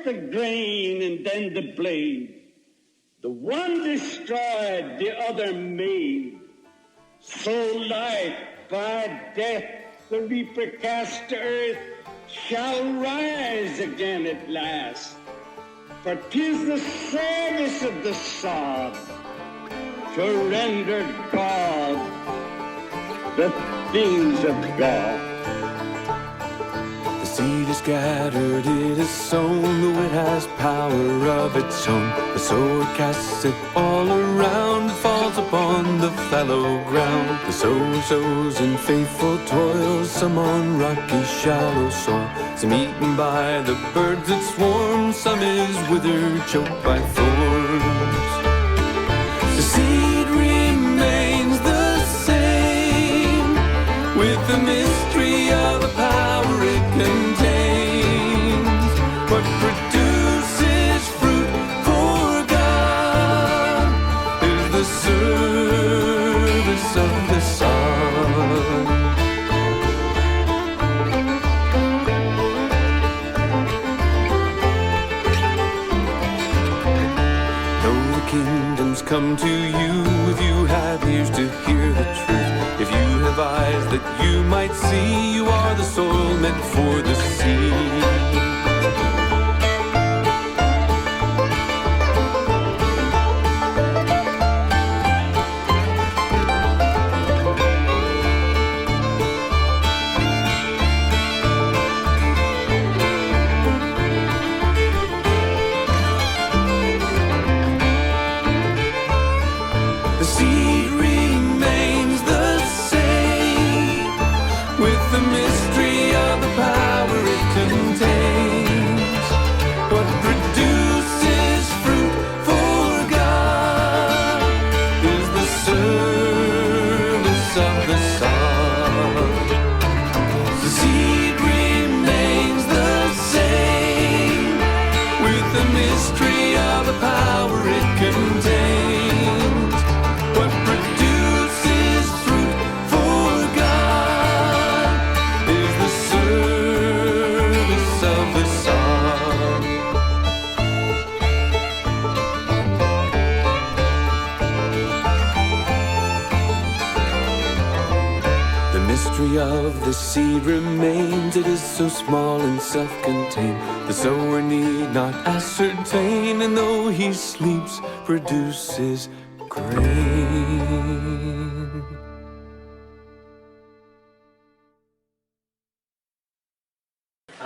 the grain and then the blade. The one destroyed, the other made. So life by death the reaper cast to earth shall rise again at last. For 'tis the service of the sod to render God the things of God. The seed is scattered, it is sown, though it has power of its own. The sower casts it all around, it falls upon the fallow ground. The sower sows in faithful toil, some on rocky shallow soil. Some eaten by the birds that swarm, some is withered, choked by thorns. The seed remains the same, with the mystery of the power it contains. What produces fruit for God is the service of the Son. Kingdoms come to you if you have ears to hear the truth. If you have eyes that you might see, you are the soil meant for the seed. Of the seed remains, it is so small and self-contained. The sower need not ascertain, and though he sleeps, produces grain.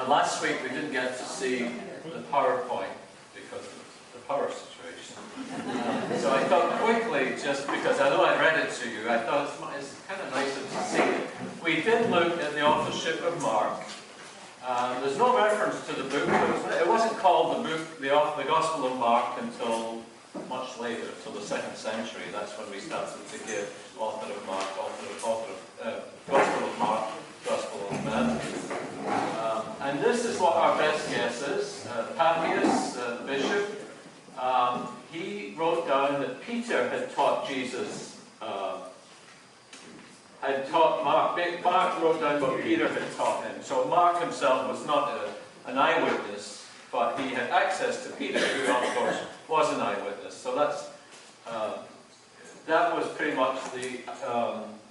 Last week we didn't get to see the PowerPoint because of the power situation. So I thought quickly, just because I know I read it to you, I thought it's kind of nice to see it. We did look at the authorship of Mark. There's no reference to the book. It wasn't called the book, the Gospel of Mark, until much later, until the 2nd century. That's when we started to give author of Mark, Gospel of Mark, Gospel of Matthew. And this is what our best guess is. Papias, the bishop, he wrote down that Peter had taught Jesus. Had taught Mark. Mark wrote down what Peter had taught him. So Mark himself was not an eyewitness, but he had access to Peter, who of course was an eyewitness. So that was pretty much the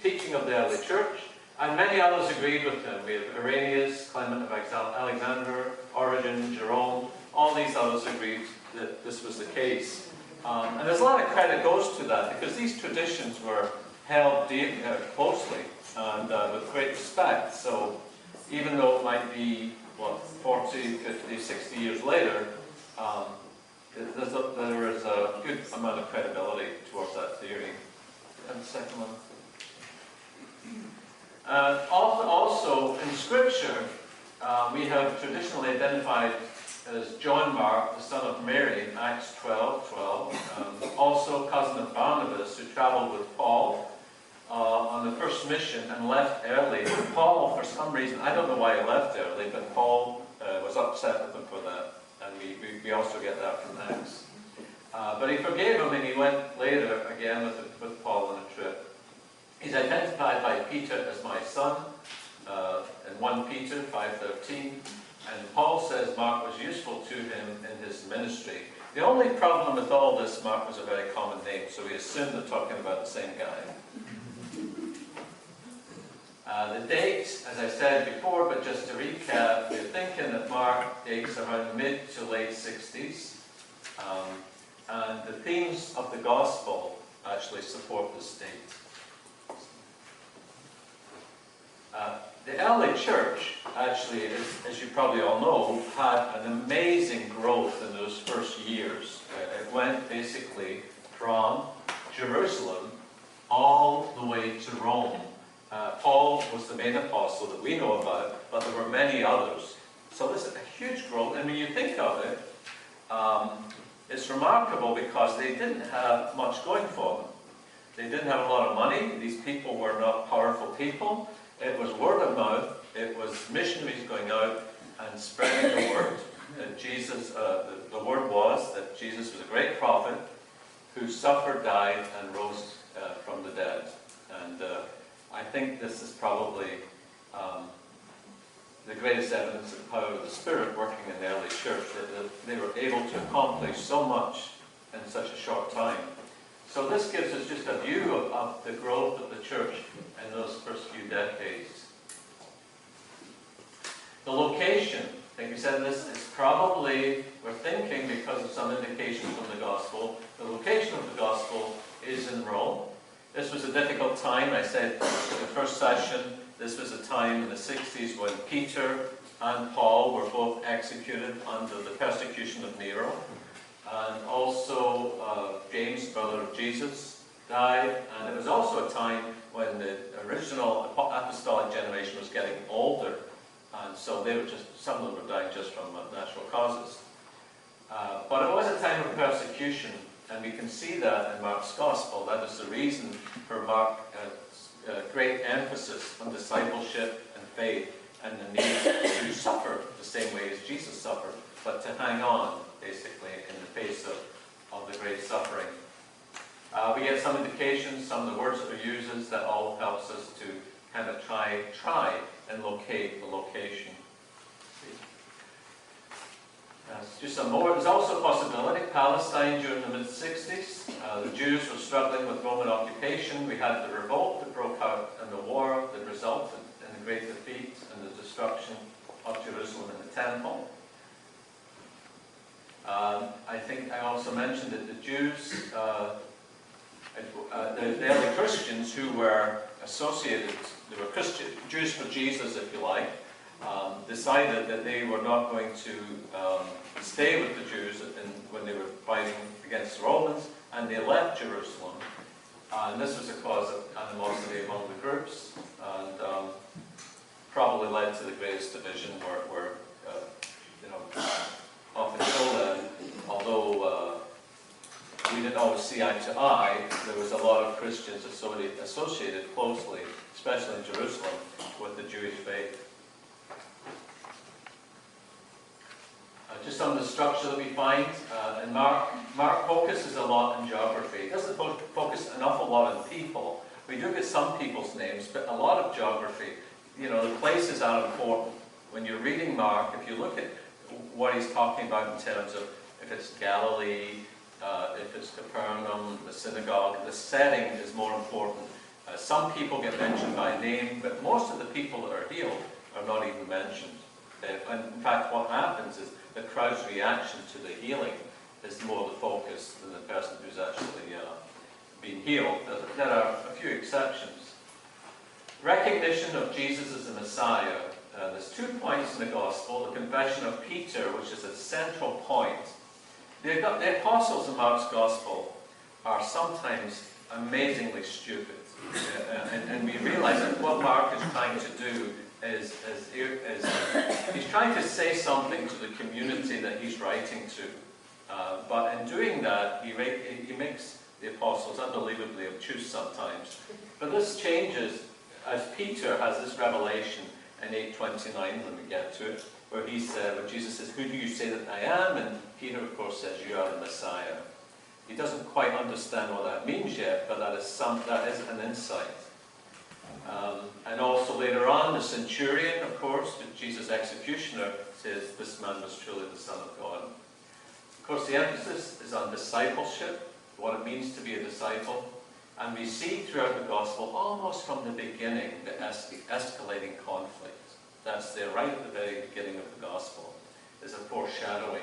teaching of the early church, and many others agreed with him. We have Irenaeus, Clement of Alexander, Origen, Jerome. All these others agreed that this was the case. And there's a lot of credit goes to that, because these traditions were held closely and with great respect. So even though it might be, 40, 50, 60 years later, there is a good amount of credibility towards that theory. And the second one. Also in Scripture, we have traditionally identified as John Mark, the son of Mary, in Acts 12:12. Also cousin of Barnabas, who traveled with Paul on the first mission and left early. Paul, for some reason, I don't know why he left early, but Paul was upset with him for that. And we also get that from Acts. But he forgave him, and he went later again with Paul on a trip. He's identified by Peter as my son in 1 Peter 5:13. And Paul says Mark was useful to him in his ministry. The only problem with all this, Mark was a very common name, so we assume they're talking about the same guy. The date, as I said before, but just to recap, we're thinking that Mark dates around mid to late 60s. And the themes of the gospel actually support this date. The early church, actually, as you probably all know, had an amazing growth in those first years. It went basically from Jerusalem all the way to Rome. Paul was the main apostle that we know about, but there were many others. So this is a huge growth, and when you think of it, it's remarkable because they didn't have much going for them. They didn't have a lot of money. These people were not powerful people. It was word of mouth. It was missionaries going out and spreading the word that Jesus, the word was that Jesus was a great prophet who suffered, died, and rose from the dead. And I think this is probably the greatest evidence of the power of the Spirit working in the early church, that they were able to accomplish so much in such a short time. So this gives us just a view of the growth of the church in those first few decades. The location, like we said, this is probably, we're thinking because of some indications from the gospel, the location of the gospel is in Rome. This was a difficult time. I said in the first session, this was a time in the 60s when Peter and Paul were both executed under the persecution of Nero. And also James, brother of Jesus, died. And it was also a time when the original apostolic generation was getting older. And so they were some of them were dying just from natural causes. But it was a time of persecution. And we can see that in Mark's Gospel. That is the reason for Mark's great emphasis on discipleship and faith and the need to suffer the same way as Jesus suffered, but to hang on, basically, in the face of the great suffering. We get some indications, some of the words that he uses, that all helps us to kind of try and locate the location. Just some more. There's also a possibility. Palestine during the mid-60s. The Jews were struggling with Roman occupation. We had the revolt that broke out in the war that resulted in the great defeat and the destruction of Jerusalem and the temple. I think I also mentioned that the Jews, the early Christians who were associated, they were Jews for Jesus, if you like, decided that they were not going to stay with the Jews when they were fighting against the Romans, and they left Jerusalem. And this was a cause of animosity among the groups, and probably led to the greatest division where up until then, although we didn't always see eye to eye, there was a lot of Christians associated closely, especially in Jerusalem, with the Jewish faith. Just some of the structure that we find in Mark. Mark focuses a lot on geography. He doesn't focus an awful lot on people. We do get some people's names, but a lot of geography. The places are important. When you're reading Mark, if you look at what he's talking about in terms of if it's Galilee, if it's Capernaum, the synagogue, the setting is more important. Some people get mentioned by name, but most of the people that are healed are not even mentioned. And in fact, what happens is the crowd's reaction to the healing is more the focus than the person who's actually been healed. There are a few exceptions. Recognition of Jesus as the Messiah. There's 2 points in the Gospel. The confession of Peter, which is a central point. The apostles in Mark's Gospel are sometimes amazingly stupid. And we realize that what Mark is trying to do is he's trying to say something to the community that he's writing to. But in doing that, he makes the apostles unbelievably obtuse sometimes. But this changes as Peter has this revelation in 8:29 when we get to it, where Jesus says, "Who do you say that I am?" And Peter, of course, says, "You are the Messiah." He doesn't quite understand what that means yet, but that is an insight. And also later on, the centurion, of course, Jesus' executioner, says this man was truly the Son of God. Of course, the emphasis is on discipleship, what it means to be a disciple. And we see throughout the Gospel, almost from the beginning, the escalating conflict. That's there right at the very beginning of the Gospel. There's a foreshadowing.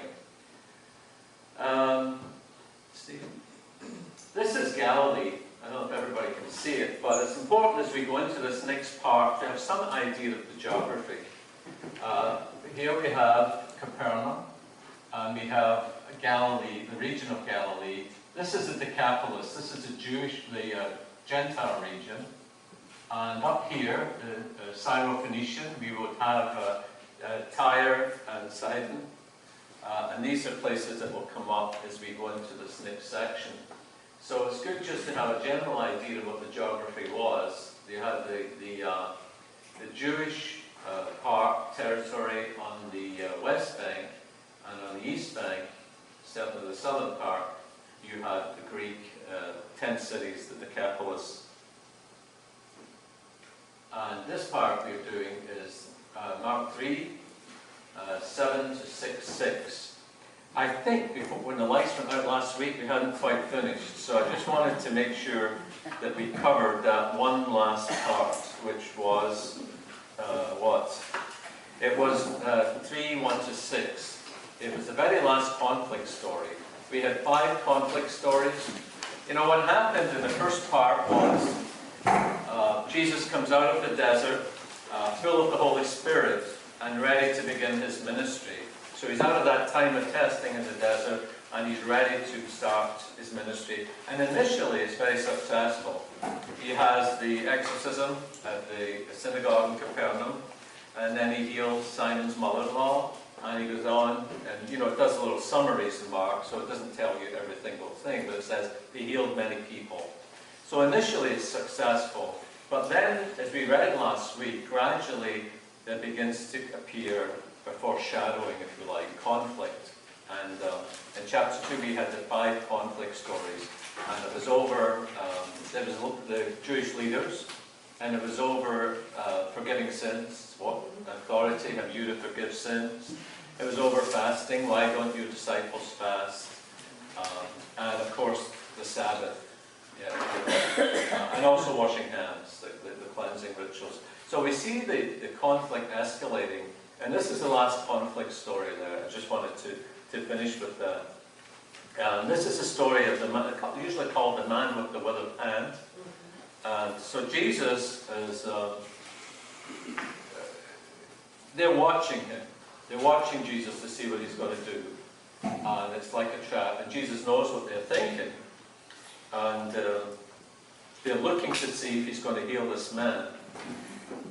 This is Galilee. I don't know if everybody can see it, but it's important as we go into this next part to have some idea of the geography. Here we have Capernaum, and we have Galilee, the region of Galilee. This is the Decapolis. This is the Gentile region. And up here, the Syro-Phoenician, we would have Tyre and Sidon. And these are places that will come up as we go into this next section. So it's good just to have a general idea of what the geography was. You had the Jewish part territory on the west bank, and on the east bank, certainly the southern part, you had the Greek 10 cities, the Decapolis. And this part we're doing is Mark 3, 7 to 6, 6. I think before, when the lights went out last week, we hadn't quite finished. So I just wanted to make sure that we covered that one last part, which was what? It was 3, 1 to 6. It was the very last conflict story. We had 5 conflict stories. You know, what happened in the first part was Jesus comes out of the desert, full of the Holy Spirit, and ready to begin his ministry. So he's out of that time of testing in the desert, and he's ready to start his ministry. And initially, it's very successful. He has the exorcism at the synagogue in Capernaum, and then he heals Simon's mother-in-law, and he goes on, and you know, it does a little summaries in Mark, so it doesn't tell you every single thing, but it says he healed many people. So initially, it's successful. But then, as we read last week, gradually there begins to appear a foreshadowing, if you like, conflict. And in chapter 2 we had the 5 conflict stories, and it was over, there was the Jewish leaders, and it was over forgiving sins. What authority have you to forgive sins? It was over fasting. Why don't your disciples fast? And of course the Sabbath, and also washing hands, the cleansing rituals. So we see the conflict escalating. And this is the last conflict story there. I just wanted to finish with that. This is a story of the man, usually called the man with the withered hand. So Jesus is, they're watching him. They're watching Jesus to see what he's going to do. And it's like a trap. And Jesus knows what they're thinking. And they're looking to see if he's going to heal this man.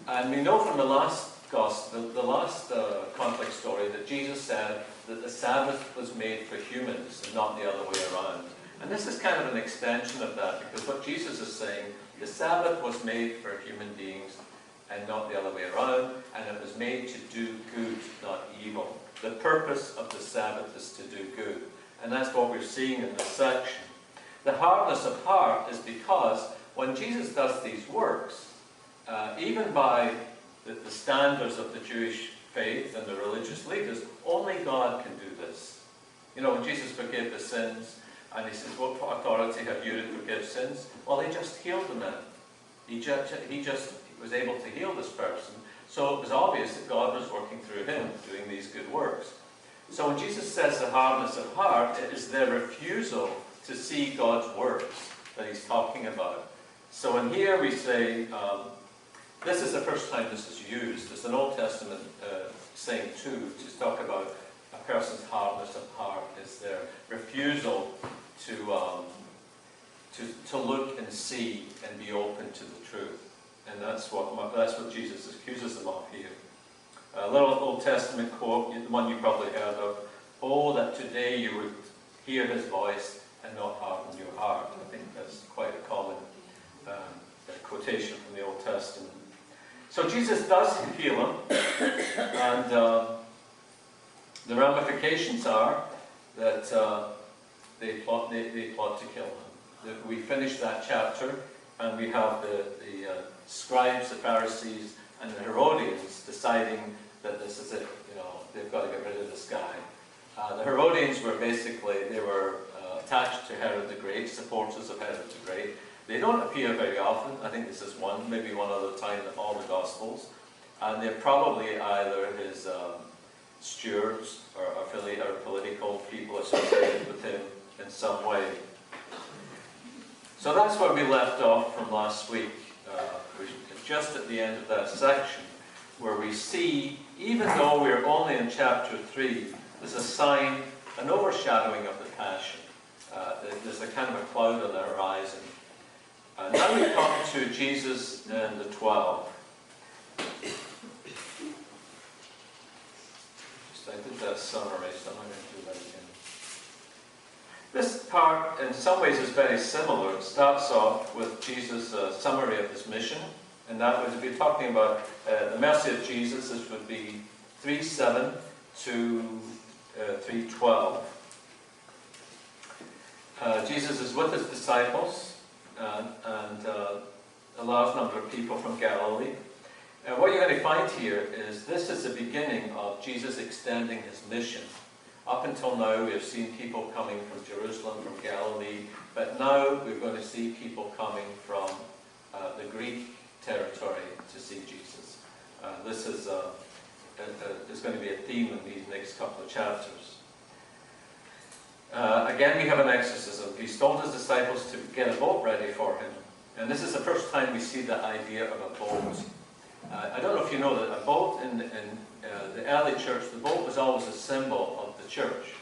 And we know from the last Gospel, the last conflict story, that Jesus said that the Sabbath was made for humans and not the other way around. And this is kind of an extension of that, because what Jesus is saying, the Sabbath was made for human beings and not the other way around, and it was made to do good, not evil. The purpose of the Sabbath is to do good. And that's what we're seeing in this section. The hardness of heart is because when Jesus does these works, even by the standards of the Jewish faith and the religious leaders, only God can do this. You know, when Jesus forgave the sins, and he says, what authority have you to forgive sins? Well, he just healed the man. He just was able to heal this person. So it was obvious that God was working through him, doing these good works. So when Jesus says the hardness of heart, it is their refusal to see God's works that he's talking about. So in here we say, this is the first time this is used. It's an Old Testament saying too, to talk about a person's hardness of heart is their refusal to look and see and be open to the truth. And that's what Jesus accuses them of here. A little Old Testament quote, the one you probably heard of, "Oh, that today you would hear his voice and not harden your heart." I think that's quite a common quotation from the Old Testament. So Jesus does heal him, and the ramifications are that they plot to kill him. We finish that chapter, and we have the scribes, the Pharisees, and the Herodians deciding that this is it. You know, they've got to get rid of this guy. The Herodians were basically, they were attached to Herod the Great, supporters of Herod the Great. They don't appear very often. I think this is one, maybe one other time in all the Gospels. And they're probably either his stewards or political people associated with him in some way. So that's where we left off from last week. We're just at the end of that section, where we see, even though we're only in chapter 3, there's a sign, an overshadowing of the Passion. There's a kind of a cloud on the horizon. Now we come to Jesus and the 12. I did that summary, so I'm not going to do that again. This part, in some ways, is very similar. It starts off with Jesus' summary of his mission, and that would be talking about the mercy of Jesus. This would be 3:7 to 3:12. Jesus is with his disciples and a large number of people from Galilee. What you're going to find here is this is the beginning of Jesus extending his mission. Up until now, we have seen people coming from Jerusalem, from Galilee, but now we're going to see people coming from the Greek territory to see Jesus. This is going to be a theme in these next couple of chapters. Again, we have an exorcism. He's told his disciples to get a boat ready for him. And this is the first time we see the idea of a boat. I don't know if you know that a boat in the early church, the boat was always a symbol of the church.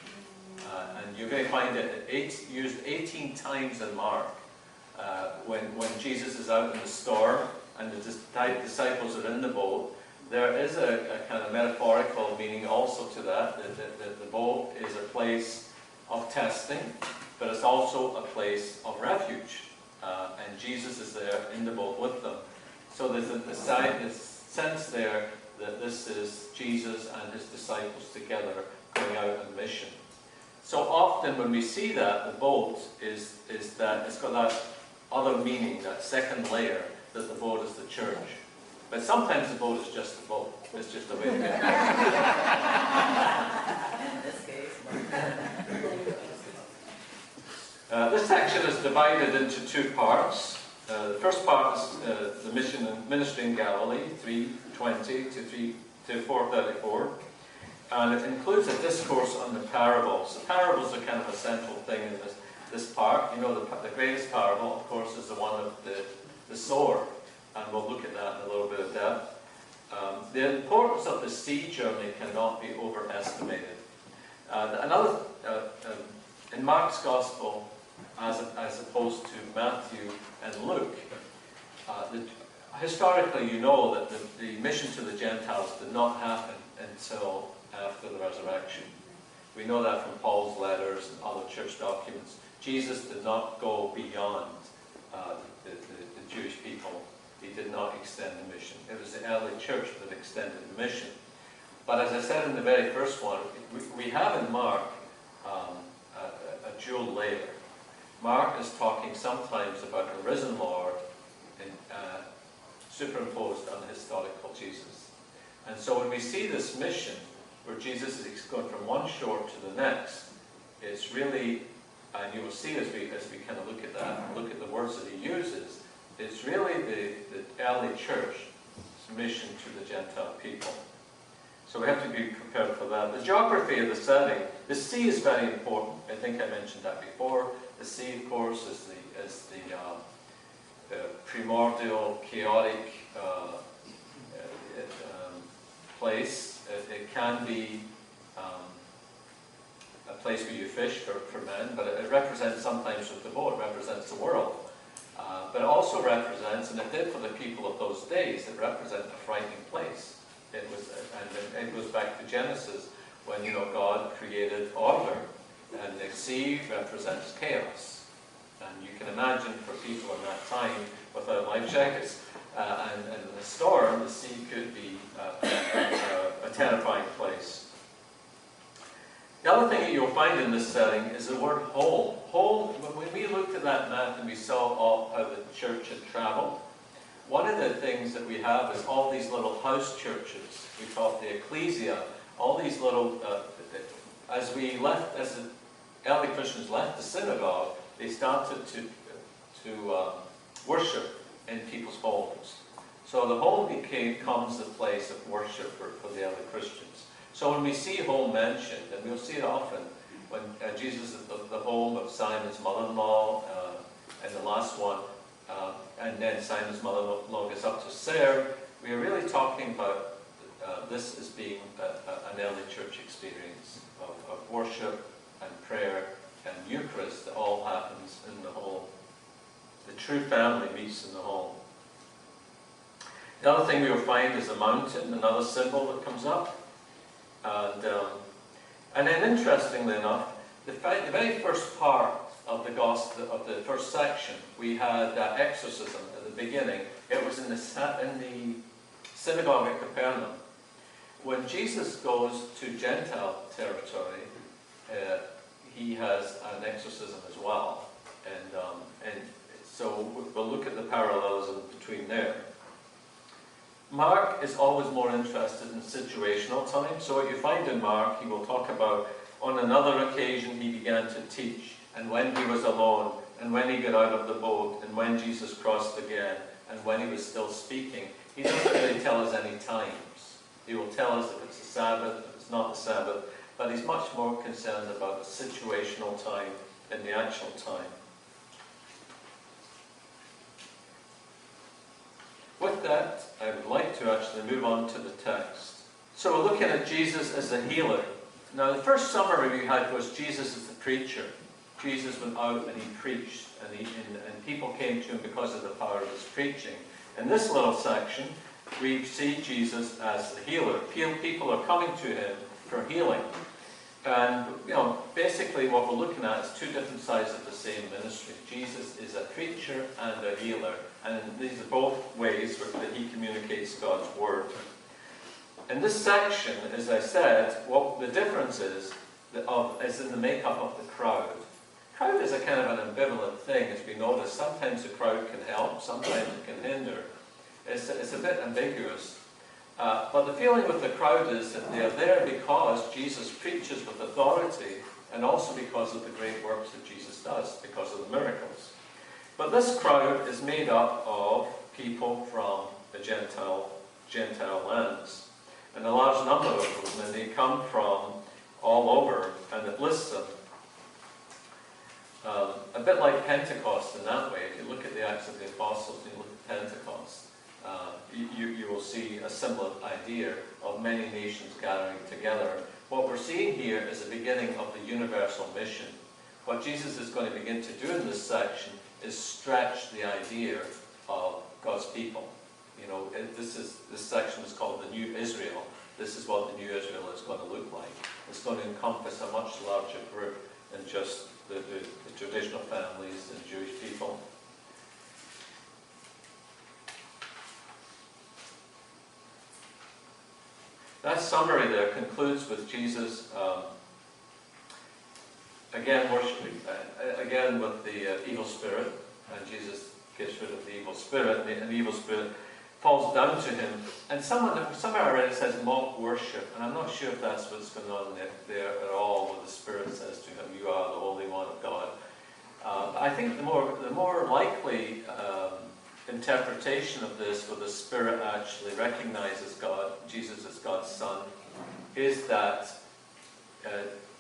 And you're going to find it used 18 times in Mark. When Jesus is out in the storm and the disciples are in the boat, there is a kind of metaphorical meaning also to that the boat is a place of testing, but it's also a place of refuge. And Jesus is there in the boat with them. So there's a sense there that this is Jesus and his disciples together going out on mission. So often when we see that, the boat is that it's got that other meaning, that second layer, that the boat is the church. But sometimes the boat is just a boat. It's just a way to get In this case. This section is divided into two parts. The first part is the mission and ministry in Galilee, 3:20 to 4:34. And it includes a discourse on the parables. The parables are kind of a central thing in this part. You know, the greatest parable, of course, is the one of the sower. And we'll look at that in a little bit of depth. The importance of the sea journey cannot be overestimated. In Mark's Gospel, as opposed to Matthew and Luke, historically you know that the mission to the Gentiles did not happen until after the resurrection. We know that from Paul's letters and other church documents. Jesus did not go beyond the Jewish people. He did not extend the mission. It was the early church that extended the mission. But as I said in the very first one, we have in Mark a dual layer. Mark is talking sometimes about the risen Lord superimposed on the historical Jesus. And so when we see this mission, where Jesus is going from one shore to the next, it's really, and you will see as we kind of look at that, look at the words that he uses, it's really the early church's mission to the Gentile people. So we have to be prepared for that. The geography of the setting, the sea is very important. I think I mentioned that before. The sea, of course, is the primordial, chaotic place. It can be a place where you fish for men, but it represents sometimes with the boat, it represents the world. But it also represents, and it did for the people of those days, it represents a frightening place. It was, and it goes back to Genesis, when God created order, and the sea represents chaos. And you can imagine for people in that time without life jackets and in a storm, the sea could be a terrifying place. The other thing that you'll find in this setting is the word home. Home, when we looked at that map and we saw how the church had traveled, one of the things that we have is all these little house churches. We call it the ecclesia, all these little, as the early Christians left the synagogue, they started to worship in people's homes. So the home becomes the place of worship for the early Christians. So when we see home mentioned, and we'll see it often, when Jesus is the home of Simon's mother-in-law, and the last one, and then Simon's mother-in-law gets up to serve, we are really talking about this as being an early church experience of worship and prayer and Eucharist that all happens in the home. The true family meets in the home. The other thing we will find is a mountain, another symbol that comes up. And then interestingly enough, the very first part of the gospel, of the first section, we had exorcism at the beginning. It was in the synagogue at Capernaum. When Jesus goes to Gentile territory, he has an exorcism as well. And so we'll look at the parallelism between there. Mark is always more interested in situational time. So what you find in Mark, he will talk about, on another occasion he began to teach, and when he was alone, and when he got out of the boat, and when Jesus crossed again, and when he was still speaking. He doesn't really tell us any times. He will tell us if it's the Sabbath, if it's not the Sabbath, but he's much more concerned about the situational time than the actual time. With that, I would like to actually move on to the text. So we're looking at Jesus as a healer. Now the first summary we had was Jesus as the preacher. Jesus went out and he preached, and people came to him because of the power of his preaching. In this little section, we see Jesus as the healer. People are coming to him for healing. And, basically what we're looking at is two different sides of the same ministry. Jesus is a preacher and a healer. And these are both ways that he communicates God's word. In this section, as I said, what the difference is in the makeup of the crowd. Crowd is a kind of an ambivalent thing, as we notice. Sometimes the crowd can help, sometimes it can hinder. It's a bit ambiguous. But the feeling with the crowd is that they are there because Jesus preaches with authority, and also because of the great works that Jesus does, because of the miracles. But this crowd is made up of people from the Gentile lands. And a large number of them, and they come from all over, and it lists them. A bit like Pentecost in that way. If you look at the Acts of the Apostles, and you look at Pentecost, you will see a similar idea of many nations gathering together. What we're seeing here is the beginning of the universal mission. What Jesus is going to begin to do in this section is stretch the idea of God's people. This section is called the New Israel. This is what the New Israel is going to look like. It's going to encompass a much larger group than just the traditional families and Jewish people. That summary there concludes with Jesus again with the evil spirit, and Jesus gets rid of the evil spirit, and the evil spirit falls down to him. And somewhere I read it says mock worship, and I'm not sure if that's what's going on there at all, what the Spirit says to him, "You are the Holy One of God." I think the more likely interpretation of this, where the Spirit actually recognizes Jesus as God's Son, is that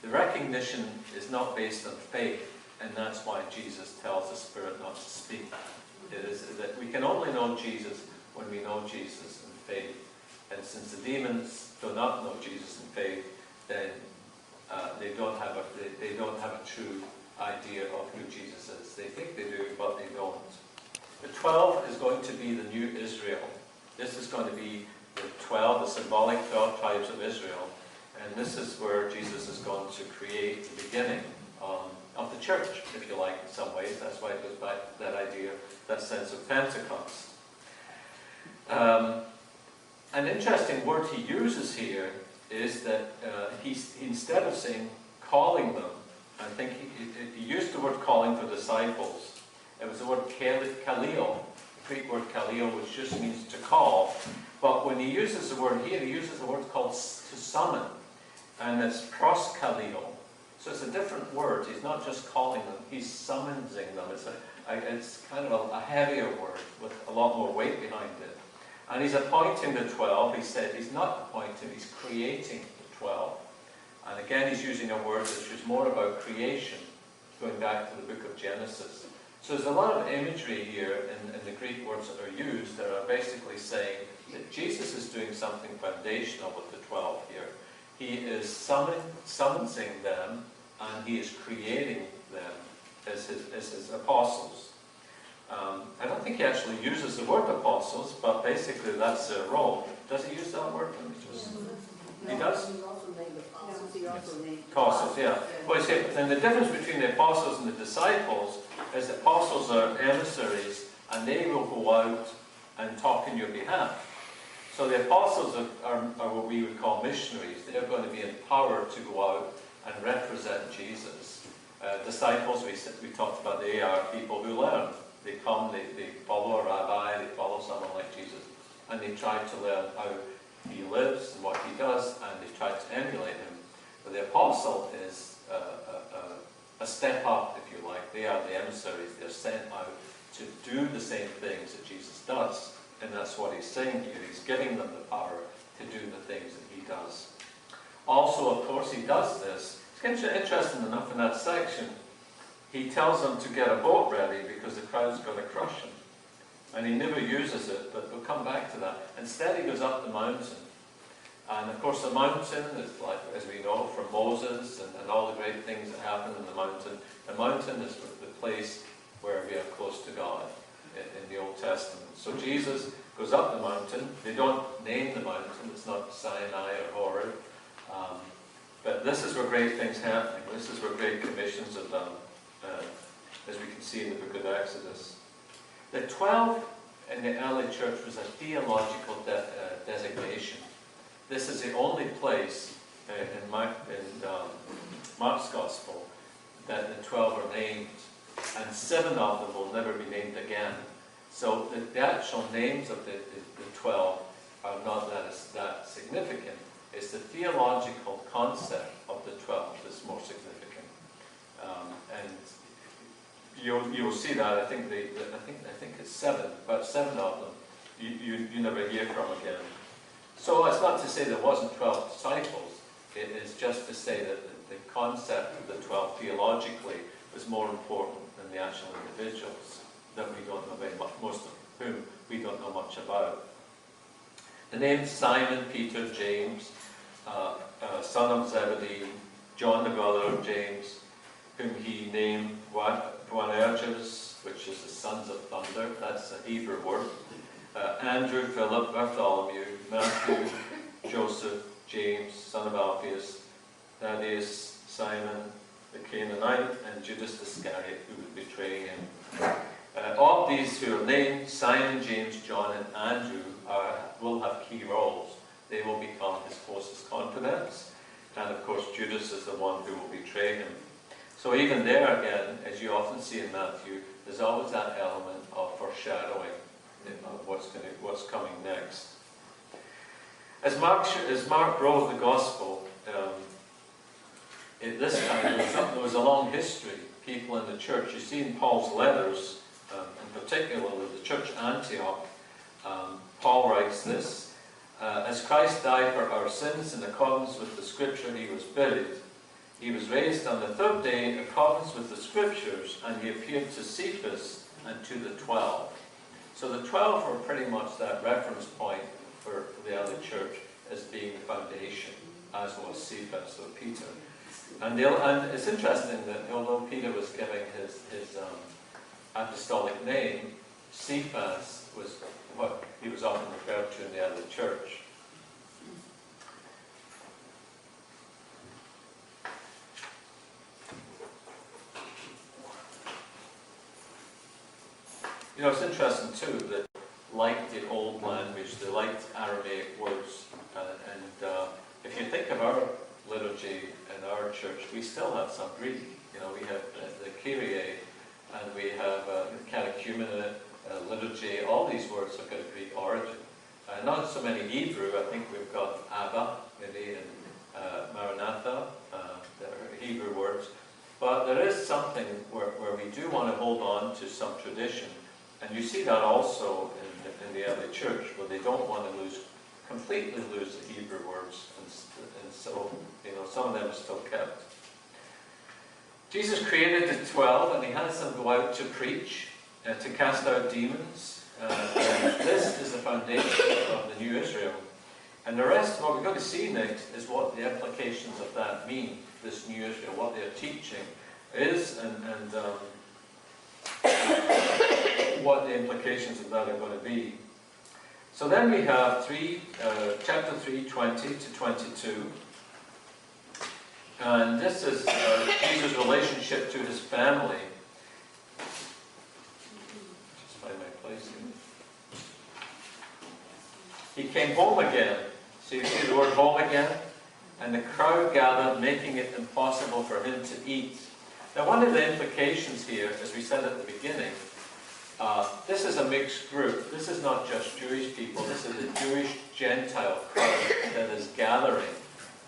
the recognition is not based on faith, and that's why Jesus tells the Spirit not to speak. It is that we can only know Jesus when we know Jesus in faith. And since the demons do not know Jesus in faith, then they don't have a true idea of who Jesus is. They think they do, but they don't. The 12 is going to be the new Israel. This is going to be the symbolic 12 tribes of Israel. And this is where Jesus is going to create the beginning of the church, if you like, in some ways. That's why it goes back to that idea, that sense of Pentecost. An interesting word he uses here is that instead of saying calling them, I think he used the word calling for disciples. It was the word kaleo, the Greek word kaleo, which just means to call. But when he uses the word here, he uses a word called to summon. and it's proskaleo. So it's a different word. He's not just calling them, he's summoning them. It's kind of a heavier word with a lot more weight behind it. And he's appointing the 12. He said he's not appointing, he's creating the 12. And again, he's using a word which is more about creation, going back to the book of Genesis. So there's a lot of imagery here in the Greek words that are used that are basically saying that Jesus is doing something foundational with the 12 here. He is summoning them, and he is creating them as his apostles. I don't think he actually uses the word apostles, but basically that's their role. Does he use that word? He does? He also named apostles. He also named apostles, yeah. Well, you see, and the difference between the apostles and the disciples is the apostles are emissaries, and they will go out and talk in your behalf. So the apostles are what we would call missionaries. They're going to be empowered to go out and represent Jesus. Disciples, we talked about, they are people who learn. They come, they follow a rabbi, they follow someone like Jesus, and they try to learn how he lives and what he does, and they try to emulate him. But the apostle is a step up, if you like. They are the emissaries. They're sent out to do the same things that Jesus does. And that's what he's saying here. He's giving them the power to do the things that he does. Also, of course, he does this. It's interesting enough in that section. He tells them to get a boat ready because the crowd's going to crush him. And he never uses it, but we'll come back to that. Instead, he goes up the mountain. And of course, the mountain is, like, as we know, from Moses and all the great things that happen in the mountain. The mountain is the place where we are close to God in the Old Testament. So Jesus goes up the mountain. They don't name the mountain. It's not Sinai or Horeb. But this is where great things happen. This is where great commissions are done, as we can see in the book of Exodus. The 12 in the early church was a theological designation. This is the only place in Mark's Gospel that the 12 are named, and 7 of them will never be named again. So the actual names of the 12 are not that significant. It's the theological concept of the 12 that's more significant, and you'll see that. I think it's 7, about 7 of them you never hear from again. So it's not to say there wasn't 12 disciples. It is just to say that the concept of the 12 theologically was more important than the actual individuals that we don't know very much, most of whom we don't know much about. The names Simon, Peter, James, son of Zebedee, John the brother of James, whom he named Boanerges, which is the sons of thunder. That's a Hebrew word. Andrew, Philip, Bartholomew, Matthew, Joseph, James, son of Alphaeus, Thaddeus, Simon the Canaanite, and Judas Iscariot, who would betray him. Of these who are named, Simon, James, John, and Andrew will have key roles. They will become his closest confidants, and of course Judas is the one who will betray him. So even there again, as you often see in Matthew, there's always that element of foreshadowing of what's coming next. As Mark wrote the Gospel, at this time there was a long history. People in the church, you see in Paul's letters, in particular the church Antioch, Paul writes this: as Christ died for our sins in accordance with the Scripture, he was buried. He was raised on the 3rd day in accordance with the Scriptures, and he appeared to Cephas and to the 12. So the 12 were pretty much that reference point for the early church as being the foundation, as was Cephas or Peter. And it's interesting that although Peter was giving his apostolic name, Cephas was what he was often referred to in the early church. You know, it's interesting too that, like the old language, they liked Aramaic words, and if you think of our liturgy in our church, we still have some Greek. You know, we have the Kyrie, and we have the catechumenate, liturgy. All these words have got a Greek origin. Not so many Hebrew. I think we've got Abba, maybe, and Maranatha, the Hebrew words. But there is something where we do want to hold on to some tradition. And you see that also in the early church, where they don't want to completely lose the Hebrew words. And so, some of them are still kept. Jesus created the 12, and he has them go out to preach, to cast out demons. And this is the foundation of the new Israel. And the rest, what we're going to see next, is what the implications of that mean, this new Israel, what they're teaching is, and what the implications of that are going to be. So then we have chapter 3, 20 to 22. And this is Jesus' relationship to his family. Just find my place here. He came home again. So you see the word home again? And the crowd gathered, making it impossible for him to eat. Now, one of the implications here, as we said at the beginning, this is a mixed group. This is not just Jewish people. This is a Jewish Gentile crowd that is gathering.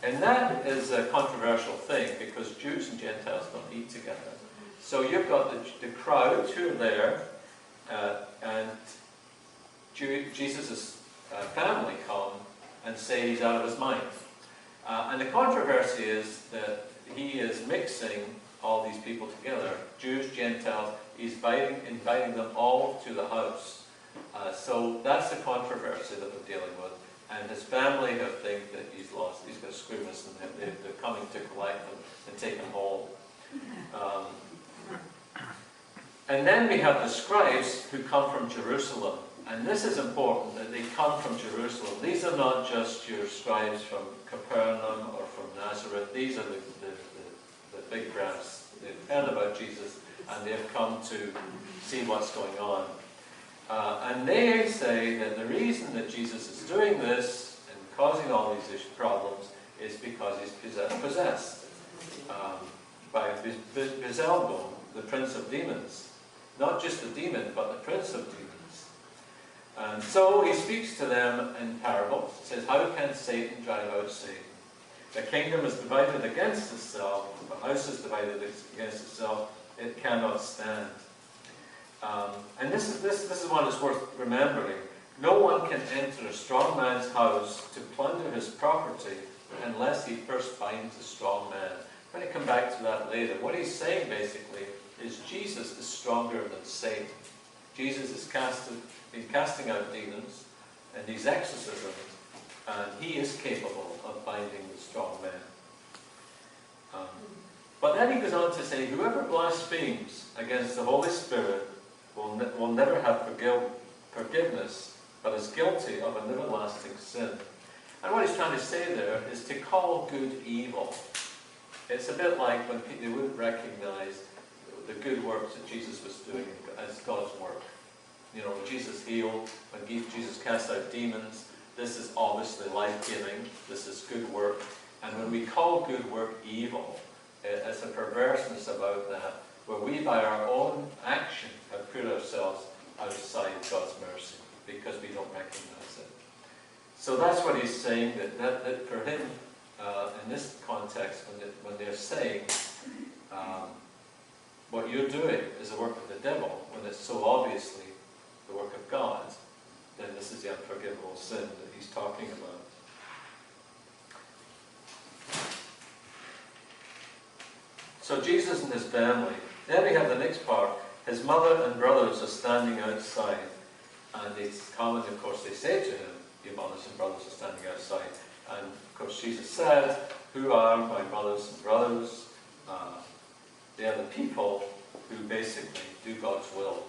And that is a controversial thing, because Jews and Gentiles don't eat together. So you've got the crowd who are there, and Jesus' family come and say he's out of his mind. And the controversy is that he is mixing all these people together, Jews, Gentiles. He's inviting them all to the house. So that's the controversy that we're dealing with. And his family think that he's lost, he's got screamers, and they're coming to collect him and take him home. And then we have the scribes who come from Jerusalem. And this is important, that they come from Jerusalem. These are not just your scribes from Capernaum or from Nazareth. These are the big brass. They've heard about Jesus, and they've come to see what's going on. And they say that the reason that Jesus is doing this and causing all these problems is because he's possessed by Beelzebub, the prince of demons. Not just the demon, but the prince of demons. And so he speaks to them in parables. He says, how can Satan drive out Satan? The kingdom is divided against itself. If a house is divided against itself, it cannot stand. And this is one that's worth remembering. No one can enter a strong man's house to plunder his property unless he first binds the strong man. I'm going to come back to that later. What he's saying basically is Jesus is stronger than Satan. Jesus is casting out demons and these exorcisms, and he is capable of binding the strong man. But then he goes on to say, whoever blasphemes against the Holy Spirit will never have forgiveness, but is guilty of an everlasting sin. And what he's trying to say there is to call good evil. It's a bit like when they wouldn't recognize the good works that Jesus was doing as God's work. When Jesus healed, when Jesus cast out demons, this is obviously life-giving, this is good work. And when we call good work evil, it's a perverseness about that, where we by our own action have put ourselves outside God's mercy because we don't recognize it. So that's what he's saying, that for him, in this context, when they're saying what you're doing is the work of the devil, when it's so obviously the work of God, then this is the unforgivable sin that he's talking about. So Jesus and his family. Then we have the next part. His mother and brothers are standing outside. And they come and of course they say to him, your mothers and brothers are standing outside. And of course Jesus said, who are my brothers and brothers? They are the people who basically do God's will.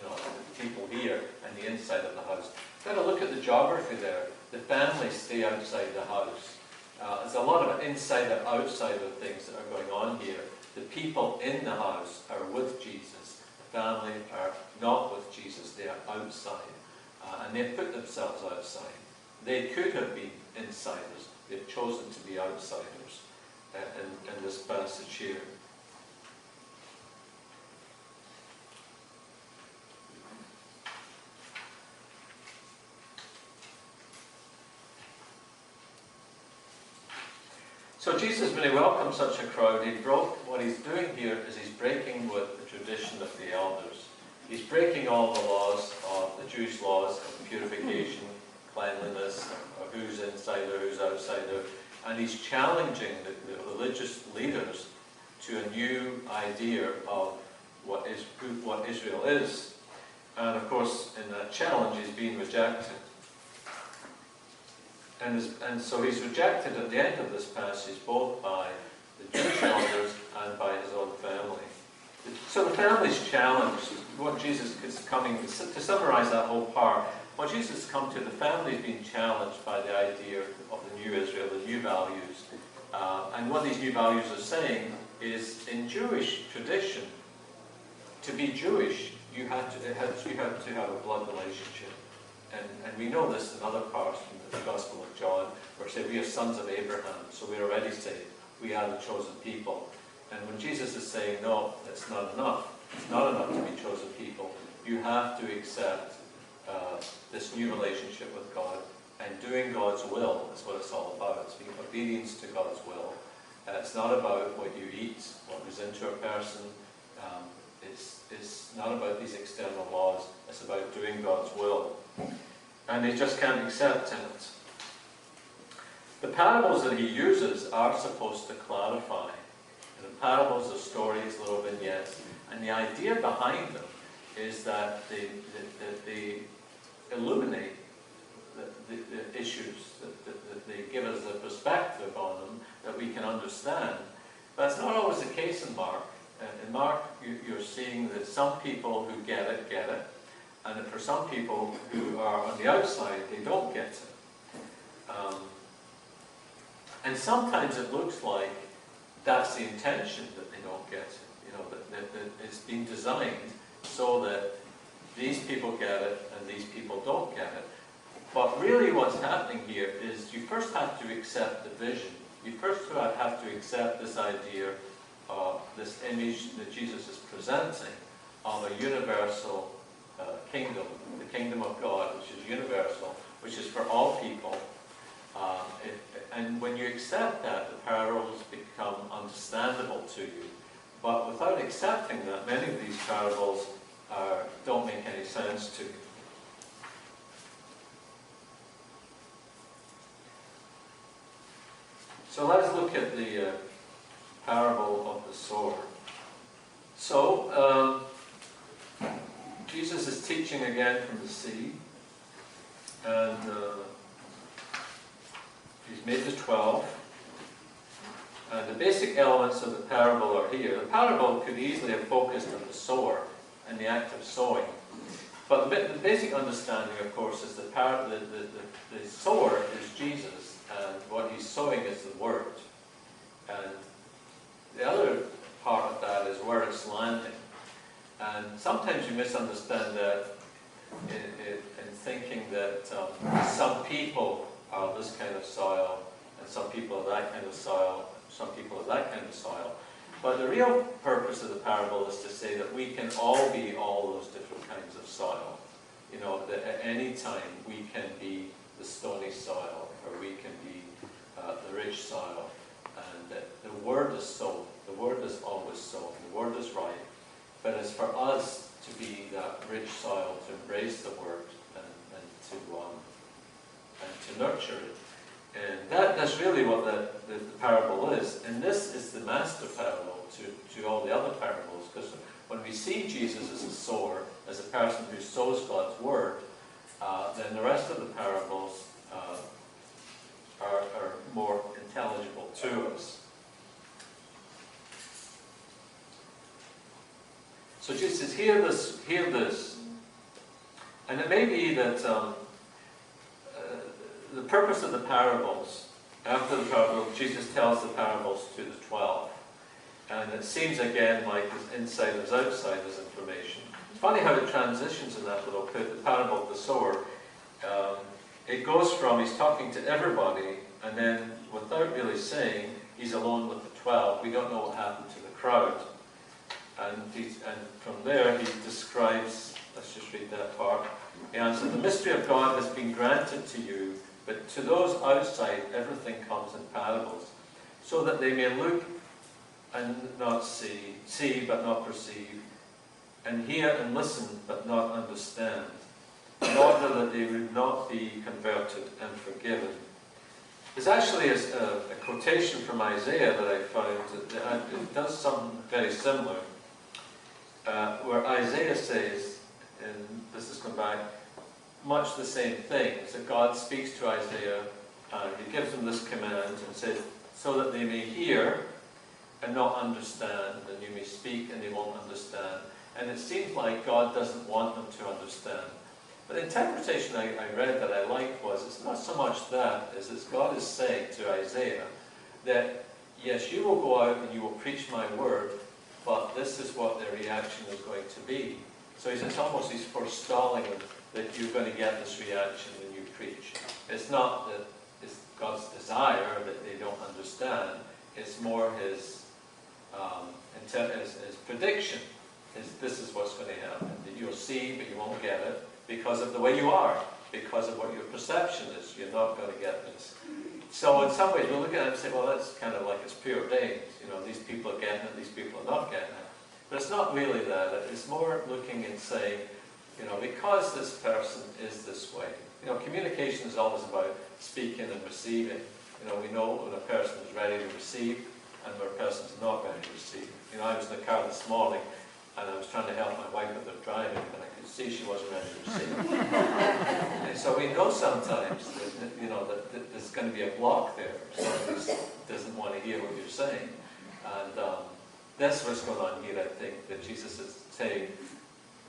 The people here and the inside of the house. Got to look at the geography there. The families stay outside the house. There's a lot of inside and outside of things that are going on here. The people in the house are with Jesus. The family are not with Jesus. They are outside. And they've put themselves outside. They could have been insiders. They've chosen to be outsiders in this passage here. So Jesus, when he welcomes such a crowd, what he's doing here is he's breaking with the tradition of the elders. He's breaking all the laws of the Jewish laws of purification, cleanliness, of who's insider, who's outsider, and he's challenging the religious leaders to a new idea of what Israel is. And of course, in that challenge, he's being rejected. And so he's rejected at the end of this passage, both by the Jewish elders and by his own family. So the family's challenged. What Jesus is coming, to summarize that whole part, what Jesus has come to, the family's being challenged by the idea of the new Israel, the new values. And what these new values are saying is, in Jewish tradition, to be Jewish, you have to have a blood relationship. And we know this in other parts from the Gospel of John, where it says we are sons of Abraham, so we're already saved. We are the chosen people. And when Jesus is saying, no, it's not enough. It's not enough to be chosen people. You have to accept this new relationship with God, and doing God's will is what it's all about. It's being obedience to God's will. It's not about what you eat, what goes into a person. It's not about these external laws. It's about doing God's will. And they just can't accept it. The parables that he uses are supposed to clarify. And the parables are stories, little vignettes, and the idea behind them is that they illuminate the issues, that they give us a perspective on them that we can understand. That's not always the case in Mark. In Mark, you're seeing that some people who get it, and that for some people who are on the outside, they don't get it. And sometimes it looks like that's the intention, that they don't get it. That it's been designed so that these people get it and these people don't get it. But really what's happening here is you first have to accept the vision. You first have to accept this idea, this image that Jesus is presenting of a universal kingdom, the kingdom of God, which is universal, which is for all people. And when you accept that, the parables become understandable to you. But without accepting that, many of these parables don't make any sense to you. So let's look at the parable of the sower. So, Jesus is teaching again from the seed, and he's made the 12, and the basic elements of the parable are here. The parable could easily have focused on the sower and the act of sowing, but the basic understanding, of course, is the sower is Jesus, and what he's sowing is the word, and the other part of that is where it's landing. And sometimes you misunderstand that in thinking that some people are this kind of soil, and some people are that kind of soil, some people are that kind of soil. But the real purpose of the parable is to say that we can all be all those different kinds of soil. That at any time we can be the stony soil, or we can be the rich soil, and that the word is sown. The word is always sown. The word is right. But it's for us to be that rich soil, to embrace the word and to nurture it. And that's really what the parable is. And this is the master parable to all the other parables, because when we see Jesus as a sower, as a person who sows God's word, then the rest of the parables are more intelligible to us. So Jesus says, hear this. And it may be that the purpose of the parables, after the parable, Jesus tells the parables to the 12. And it seems again like there's insiders, outsiders information. It's funny how it transitions in that little bit, the parable of the sower. It goes from he's talking to everybody, and then without really saying, he's alone with the 12. We don't know what happened to the crowd. And from there he describes, let's just read that part. He answered, the mystery of God has been granted to you, but to those outside everything comes in parables, so that they may look and not see, see but not perceive, and hear and listen but not understand, in order that they would not be converted and forgiven. There's actually a quotation from Isaiah that I found that it does something very similar, where Isaiah says, and this is going back, much the same thing, is that God speaks to Isaiah and he gives him this command and says, so that they may hear and not understand, and you may speak and they won't understand. And it seems like God doesn't want them to understand. But the interpretation I read that I liked was, it's not so much that, as it's God is saying to Isaiah that, yes, you will go out and you will preach my word, but this is what their reaction is going to be. So it's almost he's forestalling them that you're going to get this reaction when you preach. It's not that it's God's desire that they don't understand, it's more his prediction. This is what's going to happen. That you'll see, but you won't get it because of the way you are, because of what your perception is. You're not going to get this. So in some ways, we'll look at it and say, well, that's kind of like it's preordained. You know, these people are getting it, these people are not getting it. But it's not really that. It's more looking and saying, you know, because this person is this way. You know, communication is always about speaking and receiving. You know, we know when a person is ready to receive and when a person is not ready to receive. You know, I was in the car this morning and I was trying to help my wife with her driving, and I could see she wasn't ready to receive. And so we know sometimes that, you know, that there's going to be a block there. Somebody doesn't want to hear what you're saying. And that's what's going on here, I think, that Jesus is saying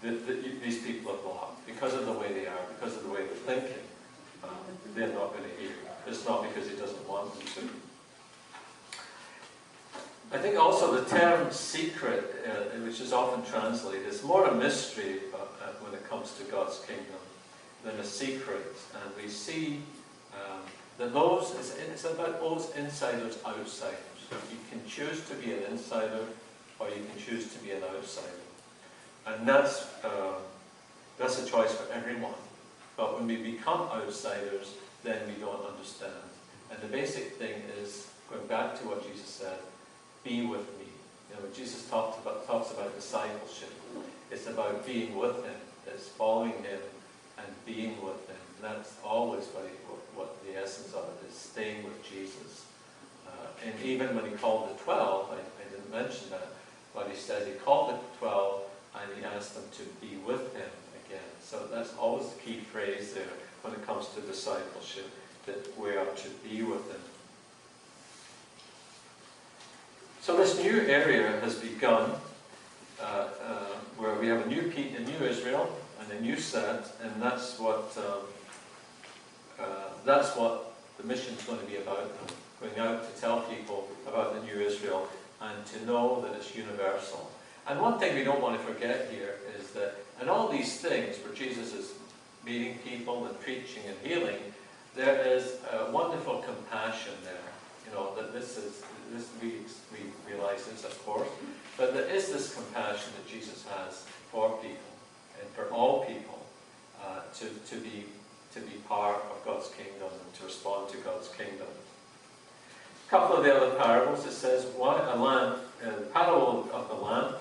that these people are blocked because of the way they are, because of the way they're thinking. They're not going to hear. It's not because he doesn't want them to. I think also the term secret, which is often translated, is more a mystery when it comes to God's kingdom than a secret. And we see that it's about those insiders, outsiders. You can choose to be an insider or you can choose to be an outsider. And that's a choice for everyone. But when we become outsiders, then we don't understand. And the basic thing is, going back to what Jesus said, be with me. You know, when Jesus talks about discipleship, it's about being with him. It's following him and being with him. And that's always what the essence of it is, staying with Jesus. And even when he called the 12, I didn't mention that, but he said he called the 12 and he asked them to be with him again. So that's always the key phrase there when it comes to discipleship, that we are to be with him. So this new area has begun, where we have a new Israel and a new set, and that's what the mission is going to be about. Going out to tell people about the new Israel and to know that it's universal. And one thing we don't want to forget here is that in all these things where Jesus is meeting people and preaching and healing, there is a wonderful compassion there. You know, that we realize this, of course, but there is this compassion that Jesus has for people and for all people to be part of God's kingdom and to respond to God's kingdom. A couple of the other parables, it says, the parable of the lamp.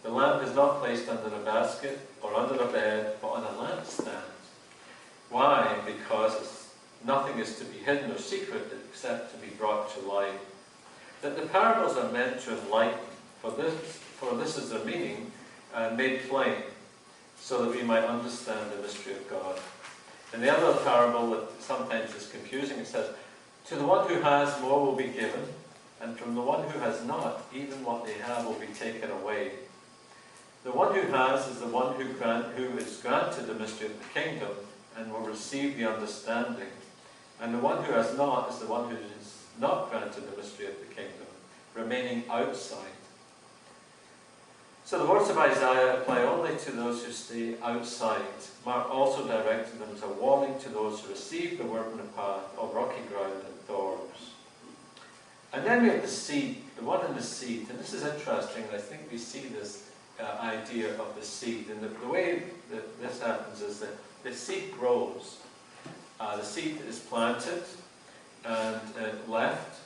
The lamp is not placed under a basket or under a bed, but on a lampstand. Why? Because nothing is to be hidden or secret except to be brought to light. That the parables are meant to enlighten, for this is their meaning, made plain, so that we might understand the mystery of God. And the other parable that sometimes is confusing, it says, to the one who has, more will be given, and from the one who has not, even what they have will be taken away. The one who has is the one who is granted the mystery of the kingdom and will receive the understanding. And the one who has not is the one who is not granted the mystery of the kingdom, remaining outside. So the words of Isaiah apply only to those who stay outside. Mark also directed them as a warning to those who receive the word in the path of rocky ground and thorns. And then we have the seed, the one in the seed. And this is interesting, and I think we see this idea of the seed. And the way that this happens is that the seed grows. The seed is planted and left,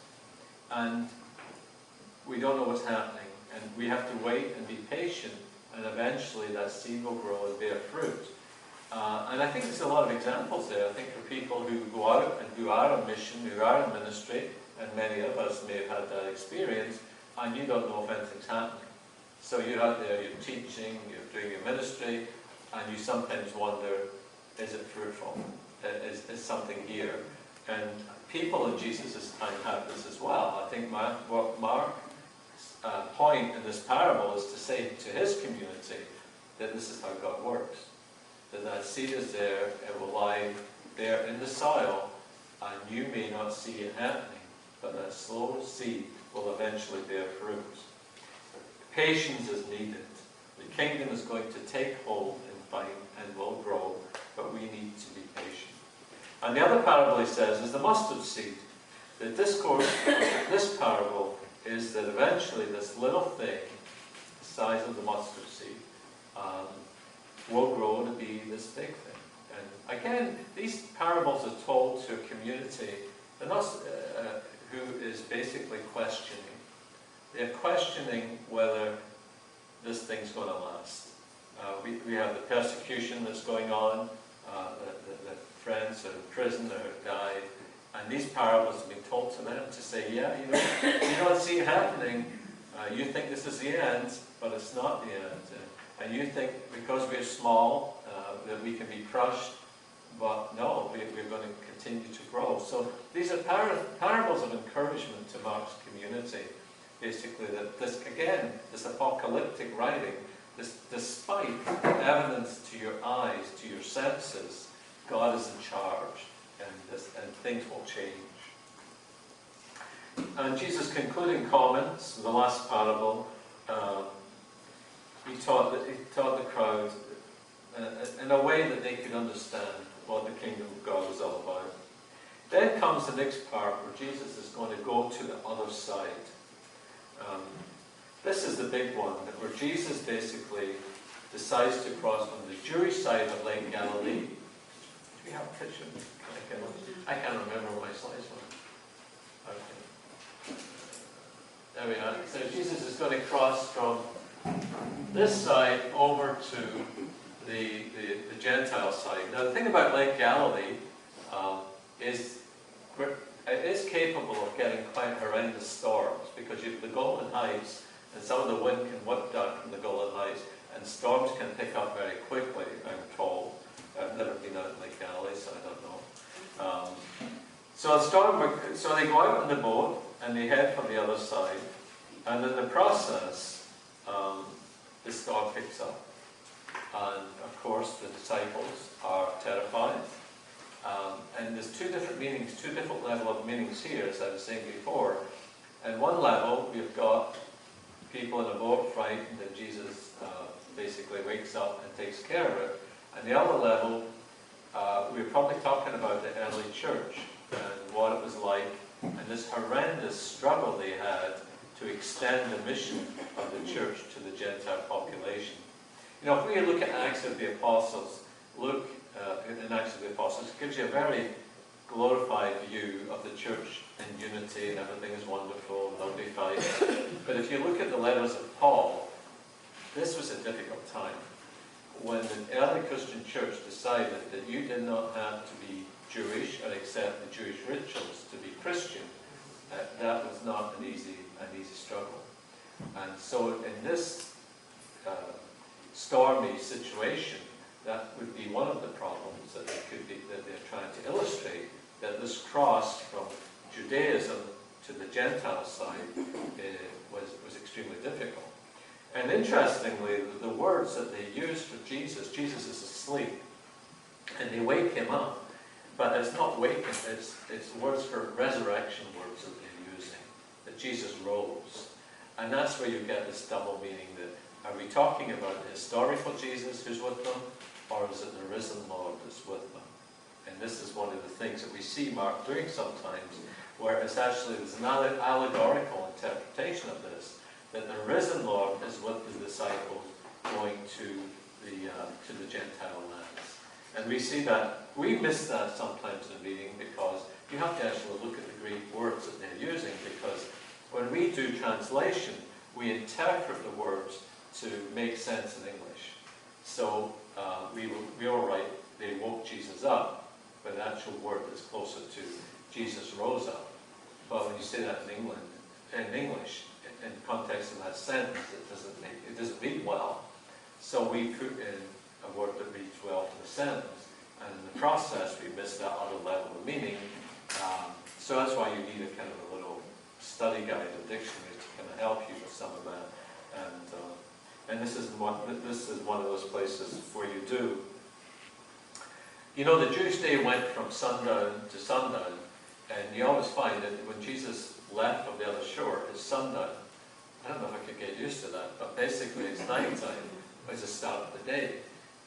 and we don't know what's happening, and we have to wait and be patient, and eventually that seed will grow and bear fruit. And I think there's a lot of examples there. I think for people who go out and who are on mission, who are in ministry, and many of us may have had that experience, and you don't know if anything's happening. So you're out there, you're teaching, you're doing your ministry, and you sometimes wonder, is it fruitful? Is something here? And people in Jesus' time had this as well. I think Mark's point in this parable is to say to his community that this is how God works. That seed is there, it will lie there in the soil, and you may not see it happening, but that slow seed will eventually bear fruit. Patience is needed. The kingdom is going to take hold and will grow, but we need to be patient. And the other parable he says is the mustard seed. The discourse of this parable is that eventually this little thing, the size of the mustard seed, will grow to be this big thing. And again, these parables are told to a community who is basically questioning. They're questioning whether this thing's going to last. We have the persecution that's going on, the friends are in prison or have died, and these parables have been told to them to say, yeah, you don't see it happening. You think this is the end, but it's not the end. And you think because we're small that we can be crushed, but no, we're going to continue to grow. So these are parables of encouragement to Mark's community. Basically, that this apocalyptic writing, despite evidence to your eyes, to your senses, God is in charge, and things will change. And Jesus' concluding comments, the last parable, he taught the crowd in a way that they could understand what the kingdom of God was all about. Then comes the next part where Jesus is going to go to the other side. This is the big one, where Jesus basically decides to cross on the Jewish side of Lake Galilee. Do we have a picture? I can't remember where my slides were. Okay. There we are. So Jesus is going to cross from this side over to the Gentile side. Now the thing about Lake Galilee is it is capable of getting quite horrendous storms, because you have the Golan Heights, and some of the wind can whip down from the Golan Heights, and storms can pick up very quickly, I'm told. I've never been out in Lake Galilee, so I don't know. So they go out in the boat, and they head for the other side, and in the process, the storm picks up. And of course, the disciples are terrified. And there's two different meanings, two different levels of meanings here, as I was saying before. At one level, we've got people in a boat frightened, and Jesus basically wakes up and takes care of it. And the other level, we're probably talking about the early church and what it was like, and this horrendous struggle they had to extend the mission of the church to the Gentile population. You know, if we look at Acts of the Apostles, Luke in Acts of the Apostles gives you a very glorified view of the church in unity, and everything is wonderful, nobody fights. But if you look at the letters of Paul, this was a difficult time. When the early Christian church decided that you did not have to be Jewish or accept the Jewish rituals to be Christian, that was not an easy struggle. And so in this stormy situation, that would be one of the problems that they're trying to illustrate, that this cross from Judaism to the Gentile side was extremely difficult. And interestingly, the words that they use for Jesus is asleep, and they wake him up. But it's not waking, it's words for resurrection words that they're using, that Jesus rose. And that's where you get this double meaning, that are we talking about the historical Jesus who's with them, or is it the risen Lord that's with them? And this is one of the things that we see Mark doing sometimes, where it's actually there's an allegorical interpretation of this, that the risen Lord is with the disciples going to the Gentile lands. And we see that, we miss that sometimes in reading, because you have to actually look at the Greek words that they're using, because When we do translation, we interpret the words to make sense in English. So we all write, they woke Jesus up, but the actual word is closer to Jesus rose up. But when you say that in English, in context of that sentence, it doesn't read well. So we put in a word that reads well to the sentence, and in the process we miss that other level of meaning. So that's why you need a kind of a little study guide, a dictionary, to kind of help you with some of that. And this is one of those places where you do. You know, the Jewish day went from sundown to sundown, and you always find that when Jesus left from the other shore, it's sundown. I don't know if I could get used to that, but basically it's night time. It's the start of the day.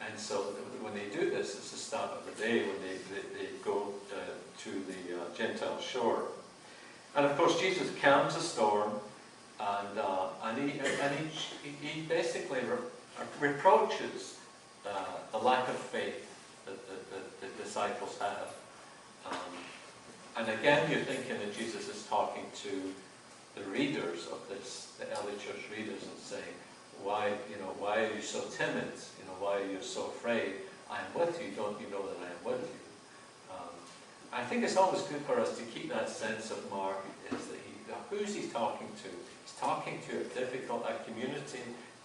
And so when they do this, it's the start of the day when they go to the Gentile shore. And of course, Jesus calms the storm, and he basically reproaches the lack of faith that the disciples have. And again, you're thinking that Jesus is talking to the readers of this, the early church readers, and saying, why are you so timid? Why are you so afraid? I am with you. Don't you know that I am with you? I think it's always good for us to keep that sense of Mark, is that who's he talking to? He's talking to a community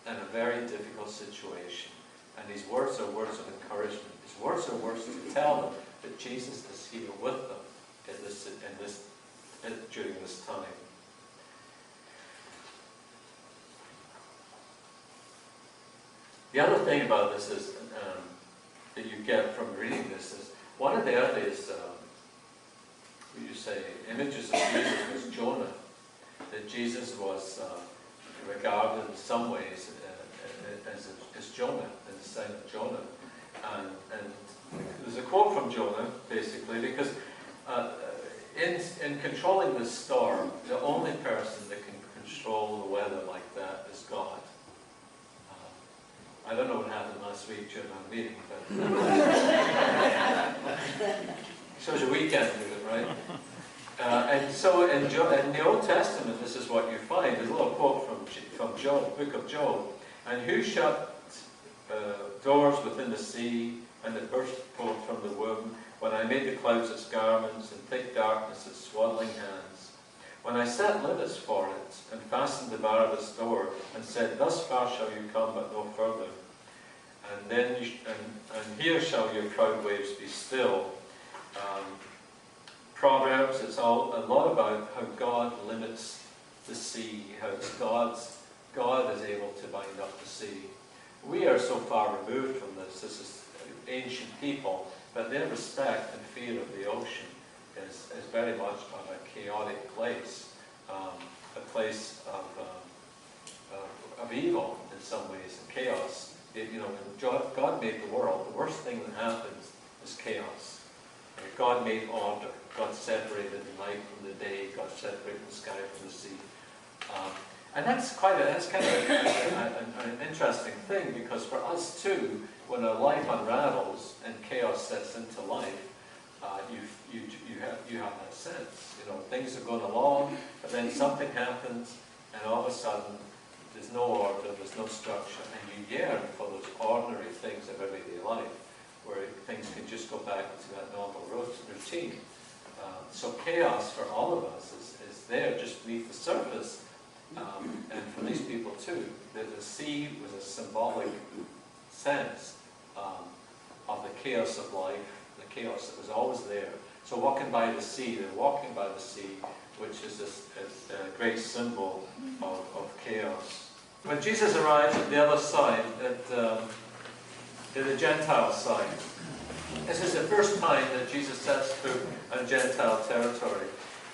in a very difficult situation. And his words are words of encouragement. His words are words to tell them that Jesus is here with them during this time. The other thing about this is that you get from reading this is one of the earliest, images of Jesus was Jonah. That Jesus was regarded in some ways as Jonah, as the son of Jonah. And there's a quote from Jonah, basically, because in controlling this storm, the only person that can control the weather like that is God. I don't know what happened last week during our meeting, but shows your weekend with it, right? And so in the Old Testament, this is what you find. There's a little quote from Job, the book of Job. And who shut doors within the sea, and it burst forth from the womb, when I made the clouds its garments, and thick darkness its swaddling hands? When I set limits for it, and fastened the bar of its door, and said, thus far shall you come, but no further. And then and here shall your proud waves be still. Proverbs, it's all a lot about how God limits the sea, how it's God is able to bind up the sea. We are so far removed from this. This is ancient people, but their respect and fear of the ocean is very much of a chaotic place, a place of evil in some ways, and chaos. When God made the world, the worst thing that happens is chaos. God made order. God separated the night from the day. God separated the sky from the sea. And that's kind of an interesting thing, because for us too, when our life unravels and chaos sets into life, you have that sense. Things are going along, but then something happens, and all of a sudden there's no order, there's no structure, and you yearn for those ordinary things of everyday life, where things can just go back to that normal routine. So chaos for all of us is there just beneath the surface, and for these people too. The sea was a symbolic sense of the chaos of life, the chaos that was always there. So walking by the sea, they're walking by the sea, which is a great symbol of chaos. When Jesus arrives at the other side, at the Gentile side, this is the first time that Jesus sets foot on Gentile territory.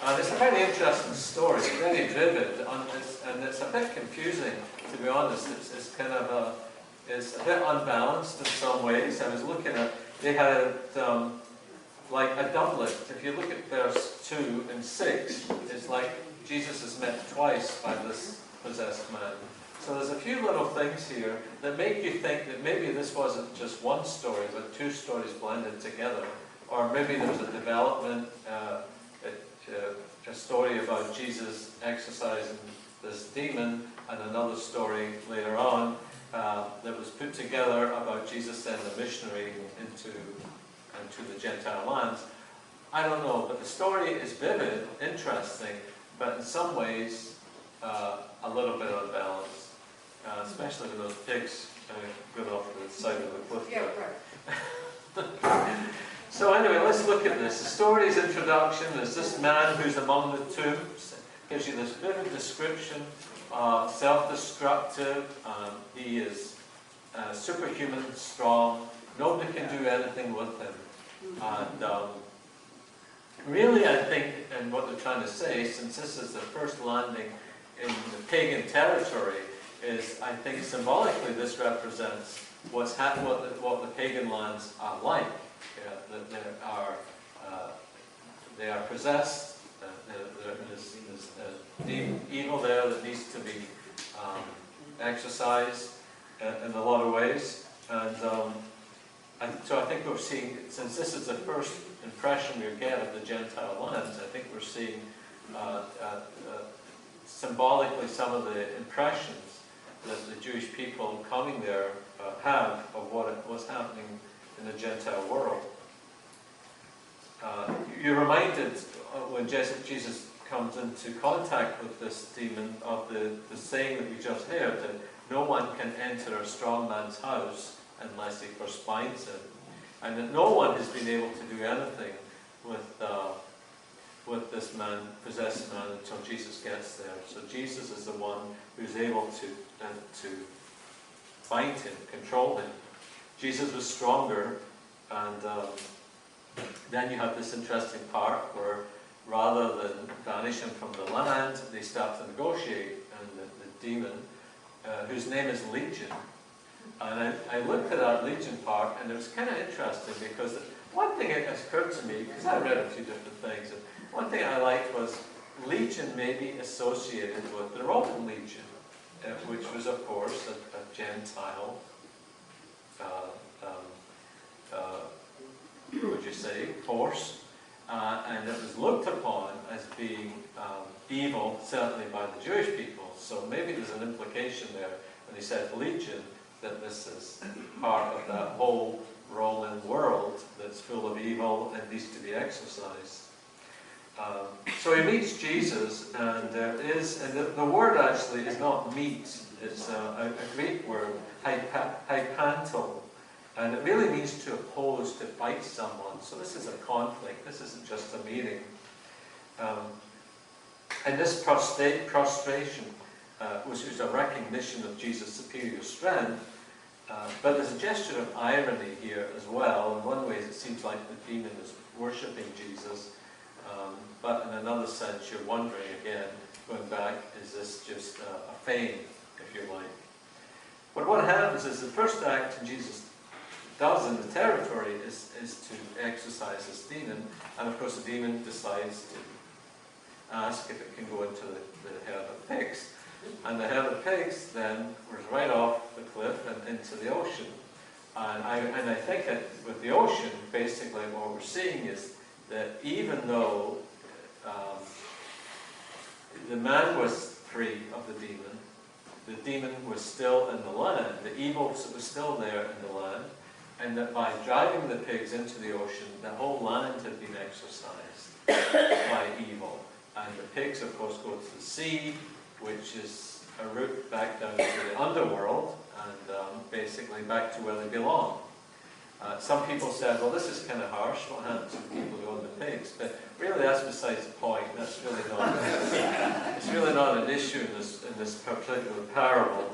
And it's a very interesting story, very vivid, and it's a bit confusing, to be honest. It's a bit unbalanced in some ways. I was looking at, they had like a doublet. If you look at verse 2 and 6, it's like Jesus is met twice by this possessed man. So there's a few little things here that make you think that maybe this wasn't just one story, but two stories blended together. Or maybe there was a development. a story about Jesus exorcising this demon, and another story later on that was put together about Jesus sending a missionary into the Gentile lands. I don't know, but the story is vivid, interesting, but in some ways a little bit unbalanced, especially when those pigs go off to the side of the cliff. Yeah, right. So anyway, let's look at this. The story's introduction is this man who's among the tombs. Gives you this vivid description, self-destructive. He is superhuman strong. Nobody can do anything with him. And really, I think, and what they're trying to say, since this is the first landing in the pagan territory, is I think symbolically this represents what the pagan lands are like. That they are possessed. There is deep evil there that needs to be exorcised in a lot of ways. And so I think we're seeing, since this is the first impression we get of the Gentile lands, I think we're seeing symbolically some of the impressions that the Jewish people coming there have of what was happening in the Gentile world. You're reminded when Jesus comes into contact with this demon of the saying that we just heard, that no one can enter a strong man's house unless he first binds him, and that no one has been able to do anything with this possessed man until Jesus gets there. So Jesus is the one who's able to bind him, control him. Jesus was stronger, and then you have this interesting part where rather than banish him from the land, they start to negotiate, and the demon, whose name is Legion. And I looked at that Legion part, and it was kind of interesting because one thing that occurred to me, because I read a few different things, and one thing I liked was Legion may be associated with the Roman Legion, which was, of course, a Gentile, would you say, force, and it was looked upon as being evil, certainly by the Jewish people. So maybe there's an implication there when he said Legion, that this is part of that whole Roman world that's full of evil and needs to be exorcised. So he meets Jesus, and the word actually is not meet, it's a Greek word, hypanto, and it really means to oppose, to fight someone. So this is a conflict, this isn't just a meeting. And this prostration, which is a recognition of Jesus' superior strength, but there's a gesture of irony here as well. In one way it seems like the demon is worshipping Jesus, but in another sense you're wondering again, going back, is this just a feign, if you like? But what happens is the first act Jesus does in the territory is to exorcise this demon, and of course the demon decides to ask if it can go into the herd of pigs. And the herd of pigs then was right off the cliff and into the ocean. And I think that with the ocean, basically what we're seeing is that even though the man was free of the demon was still in the land, the evil was still there in the land, and that by driving the pigs into the ocean, the whole land had been exorcised by evil. And the pigs, of course, go to the sea, which is a route back down to the underworld, and basically back to where they belong. Some people said, well, this is kind of harsh, what happens when people go on the pigs? But really, that's besides the point. That's really not, it's really not an issue in this particular parable.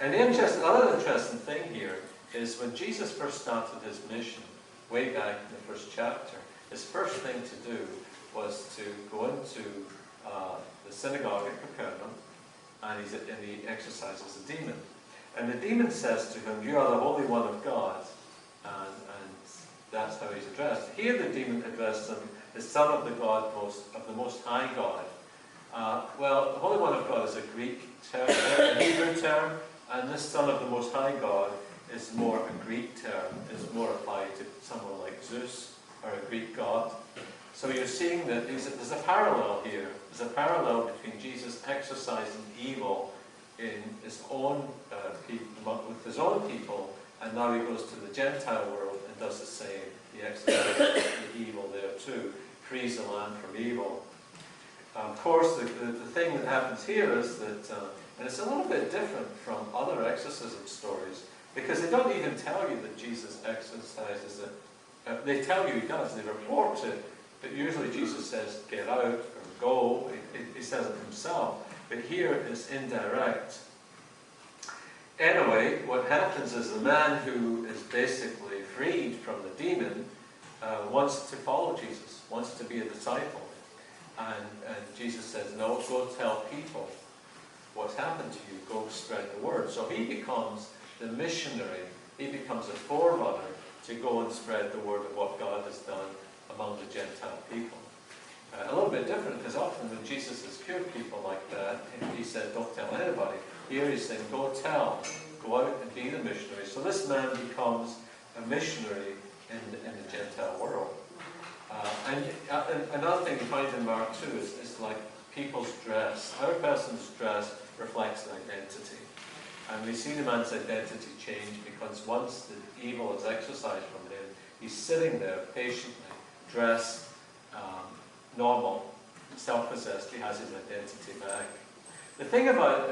And the other interesting thing here is when Jesus first started his mission, way back in the first chapter, his first thing to do was to go into the synagogue at Capernaum, and he exorcises the demon. And the demon says to him, "You are the Holy One of God," and that's how he's addressed. Here the demon addressed him as Son of the Most High God. Well, the Holy One of God is a Greek term, a Hebrew term, and this Son of the Most High God is more a Greek term. It's more applied to someone like Zeus or a Greek god. So you're seeing that there's a parallel here. There's a parallel between Jesus exercising evil in his own people, with his own people, and now he goes to the Gentile world and does the same. He exercises the evil there too, frees the land from evil. Of course, the thing that happens here is that, and it's a little bit different from other exorcism stories, because they don't even tell you that Jesus exercises it. They tell you he does, they report it, but usually Jesus says, get out, or go. He says it himself. But here it's indirect. Anyway, what happens is the man who is basically freed from the demon wants to follow Jesus, wants to be a disciple. And Jesus says, no, go tell people what's happened to you. Go spread the word. So he becomes the missionary. He becomes a forerunner to go and spread the word of what God has done among the Gentile people. A little bit different, because often when Jesus has cured people like that, he said, don't tell anybody. Here he's saying, go tell. Go out and be the missionary. So this man becomes a missionary in the Gentile world. And another thing you find in Mark 2 is like people's dress. How a person's dress reflects their identity. And we see the man's identity change because once the evil is exorcised from him, he's sitting there patiently, dressed, normal, self-possessed. He has his identity back. The thing about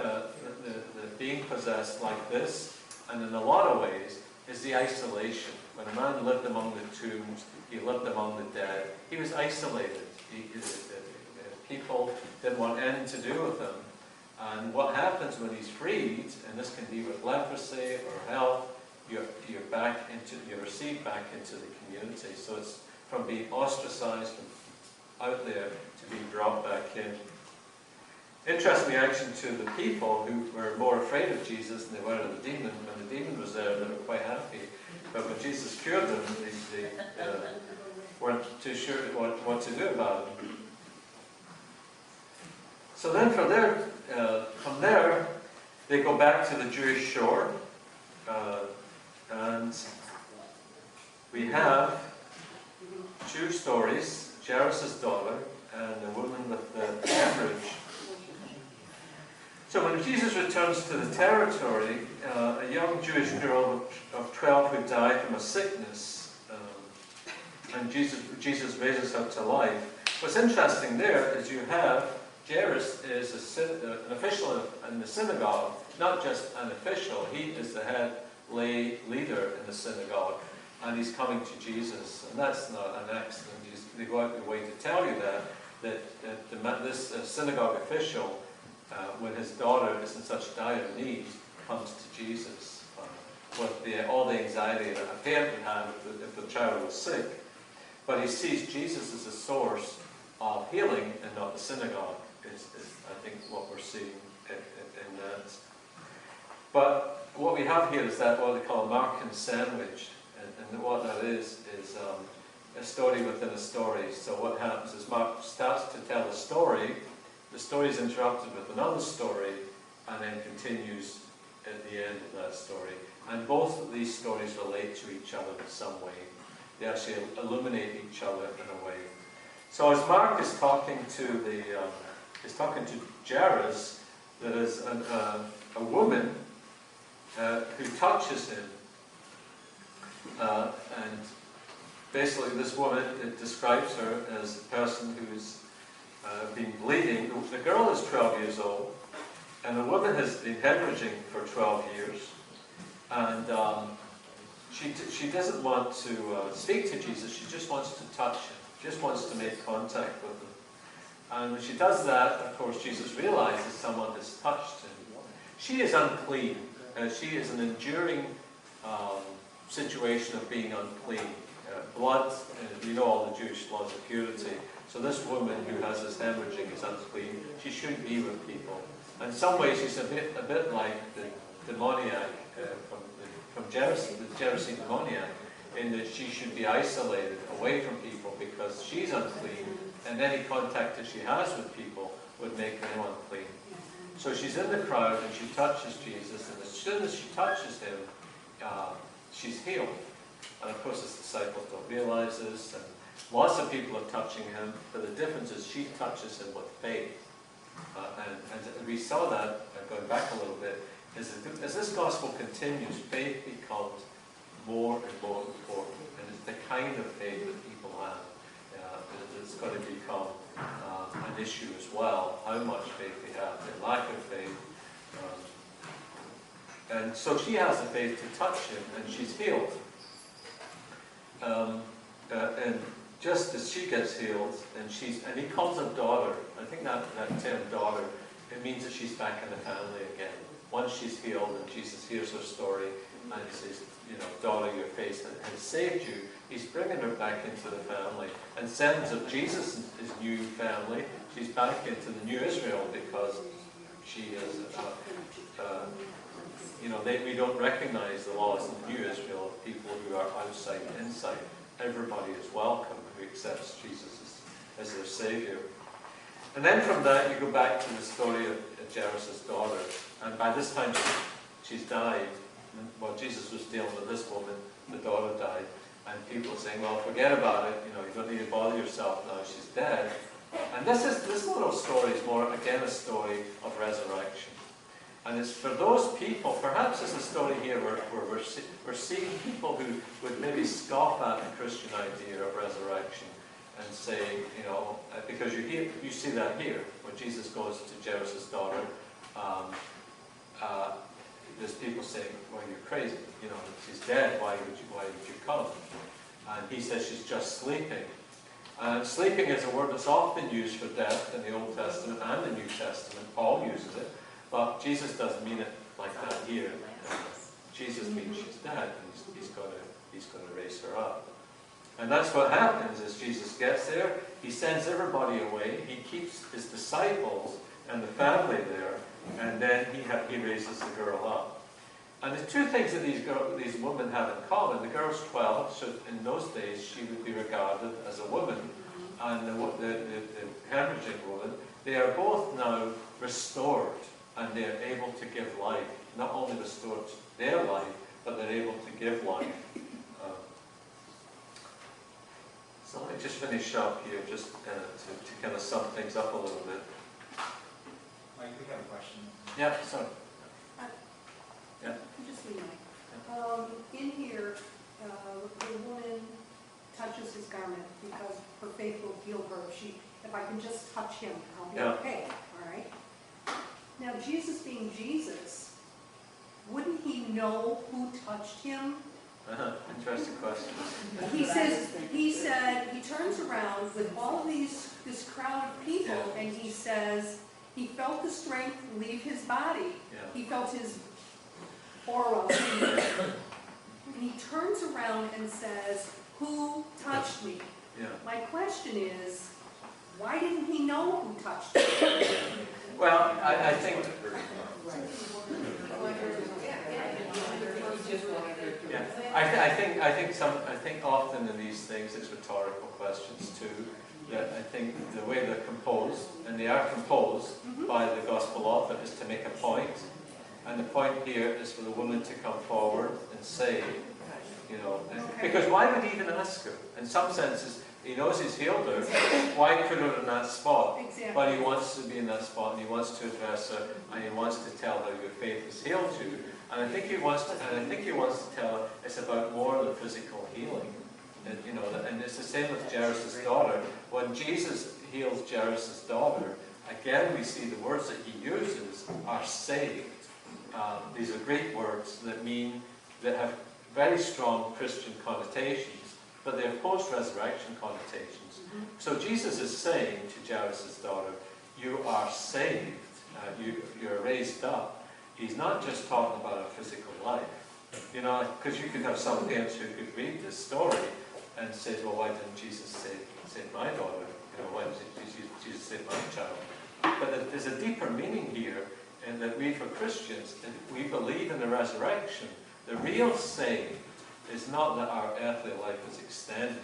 the being possessed like this, and in a lot of ways, is the isolation. When a man lived among the tombs, he lived among the dead, he was isolated. People didn't want anything to do with him. And what happens when he's freed, and this can be with leprosy or health, you're received back into the community. So it's from being ostracized from out there to being brought back in. Interesting reaction to the people who were more afraid of Jesus than they were of the demon. When the demon was there, they were quite happy. But when Jesus cured them, they weren't too sure what to do about it. So then from there, they go back to the Jewish shore. And we have two stories, Jairus' daughter and the woman with the hemorrhage. So when Jesus returns to the territory, a young Jewish girl of 12 who died from a sickness, and Jesus raises her to life. What's interesting there is you have Jairus is an official in the synagogue, not just an official, he is the head lay leader in the synagogue, and he's coming to Jesus, and that's not an accident. They go out of their way to tell you that this synagogue official, when his daughter is in such dire need, comes to Jesus with all the anxiety that a parent would have if the child was sick. But he sees Jesus as a source of healing and not the synagogue, is I think what we're seeing in that. But what we have here is that what they call a Markan sandwich, and what that is a story within a story. So what happens is Mark starts to tell a story, the story is interrupted with another story, and then continues at the end of that story. And both of these stories relate to each other in some way. They actually illuminate each other in a way. So as Mark is talking to Jairus, there is a woman who touches him, and basically this woman, it describes her as a person who's been bleeding. The girl is 12 years old, and the woman has been hemorrhaging for 12 years, and she doesn't want to speak to Jesus, she just wants to touch him, just wants to make contact with him. And when she does that, of course, Jesus realizes someone has touched him. She is unclean. She is an enduring situation of being unclean. Blood, you know all the Jewish laws of purity. So this woman who has this hemorrhaging is unclean. She shouldn't be with people. And in some ways, she's a bit like the demoniac from Gerasene, the Gerasene demoniac, in that she should be isolated away from people because she's unclean, and any contact that she has with people would make her unclean. So she's in the crowd and she touches Jesus, and as soon as she touches him, she's healed. And of course his disciples don't realize this, Lots of people are touching him, but the difference is she touches him with faith. And we saw that, going back a little bit, as this gospel continues, faith becomes more and more important. And it's the kind of faith that people have. It's going to become an issue as well, how much faith they have, their lack of faith. And so she has the faith to touch him, and she's healed. And just as she gets healed, and he calls her daughter. I think that term daughter, it means that she's back in the family again. Once she's healed and Jesus hears her story and he says, daughter, your faith has saved you, he's bringing her back into the family. And sends of Jesus' new family, she's back into the new Israel because she is, we don't recognize the laws in the new Israel of people who are outside and inside. Everybody is welcome who accepts Jesus as their Savior. And then from that you go back to the story of Jairus' daughter. And by this time she's died. While Jesus was dealing with this woman, the daughter died. And people are saying, well, forget about it. You don't need to bother yourself now. She's dead. And this little story is more, again, a story of resurrection. And it's for those people, perhaps it's a story here where we're seeing people who would maybe scoff at the Christian idea of resurrection and say, because you see that here, when Jesus goes to Jairus' daughter, there's people saying, well, you're crazy, she's dead, why would you come? And he says she's just sleeping. And sleeping is a word that's often used for death in the Old Testament and the New Testament. Paul uses it. But Jesus doesn't mean it like that here. Jesus means she's dead, and he's going to raise her up. And that's what happens as Jesus gets there. He sends everybody away. He keeps his disciples and the family there, and then he raises the girl up. And the two things that these women have in common: the girl's 12, so in those days she would be regarded as a woman, and the hemorrhaging woman. They are both now restored. And they're able to give life. Not only restored their life, but they're able to give life. So let me just finish up here, just to kind of sum things up a little bit. Mike, we have a question. Yeah, sorry. Yeah. Just a minute. In here, the woman touches his garment because her faith will heal her. If I can just touch him, I'll be okay. All right. Now, Jesus being Jesus, wouldn't he know who touched him? Interesting question. He turns around with all of this crowd of people, and he says, he felt the strength leave his body. Yeah. He felt his aura. And he turns around and says, who touched me? Yeah. My question is, why didn't he know who touched him? Well, I think. Yeah, I think often in these things it's rhetorical questions too. That I think the way they're composed, and they are composed by the gospel author, is to make a point. And the point here is for the woman to come forward and say, because why would he even ask her? In some senses, he knows he's healed her. Why put her in that spot? Exactly. But he wants to be in that spot, and he wants to address her, and he wants to tell her your faith has healed you. And I think he wants to tell her it's about more than physical healing. And it's the same with Jairus' daughter. When Jesus heals Jairus' daughter, again we see the words that he uses are saved. These are Greek words that have very strong Christian connotations, but they're post-resurrection connotations. So Jesus is saying to Jairus' daughter, you are saved, you're raised up. He's not just talking about a physical life. Because you could have some parents who could read this story and say, well, why didn't Jesus save my daughter? Why didn't Jesus save my child? But there's a deeper meaning here, in that we, for Christians, if we believe in the resurrection, the real saved is not that our earthly life is extended.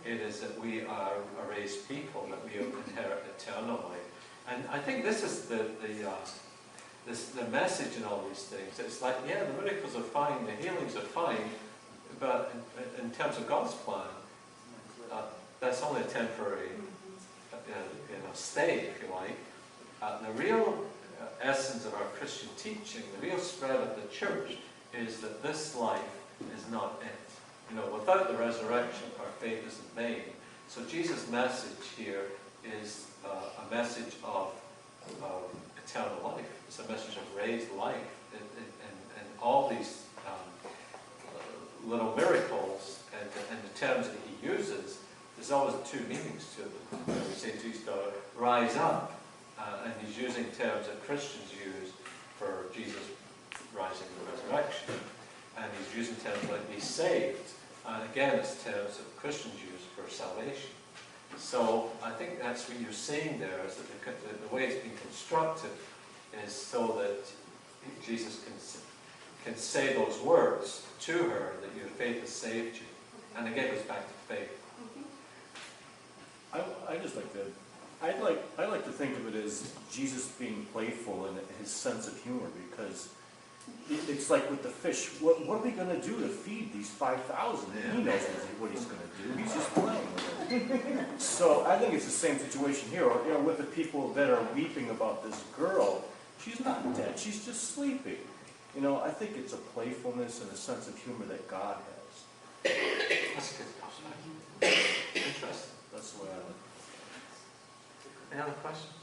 It is that we are a raised people, that we inherit eternal life. And I think this is the message in all these things. It's like, yeah, the miracles are fine, the healings are fine, but in terms of God's plan, that's only a temporary state, if you like. The real essence of our Christian teaching, the real spread of the church, is that this life is not it. Without the resurrection, our faith isn't made. So Jesus' message here is a message of eternal life. It's a message of raised life. And all these little miracles and the terms that he uses, there's always two meanings to them. We say to each other, rise up. And he's using terms that Christians use for Jesus rising and resurrection. And he's using terms like be saved. And again, it's terms that Christians use for salvation. So I think that's what you're seeing there, is that the way it's been constructed is so that Jesus can say those words to her, that your faith has saved you. And again, it goes back to faith. I like to think of it as Jesus being playful in his sense of humor, because it's like with the fish. What are we going to do to feed these 5,000? He knows what he's going to do. He's just playing with it. So I think it's the same situation here. With the people that are weeping about this girl, she's not dead. She's just sleeping. I think it's a playfulness and a sense of humor that God has. That's a good perspective. Interesting. That's the way I look. Any other questions?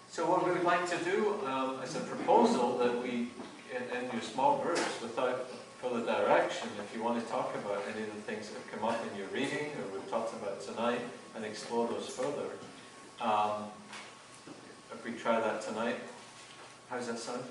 So what we would like to do is a proposal that we, in your small groups, without further direction, if you want to talk about any of the things that have come up in your reading or we've talked about tonight and explore those further, if we try that tonight, how does that sound?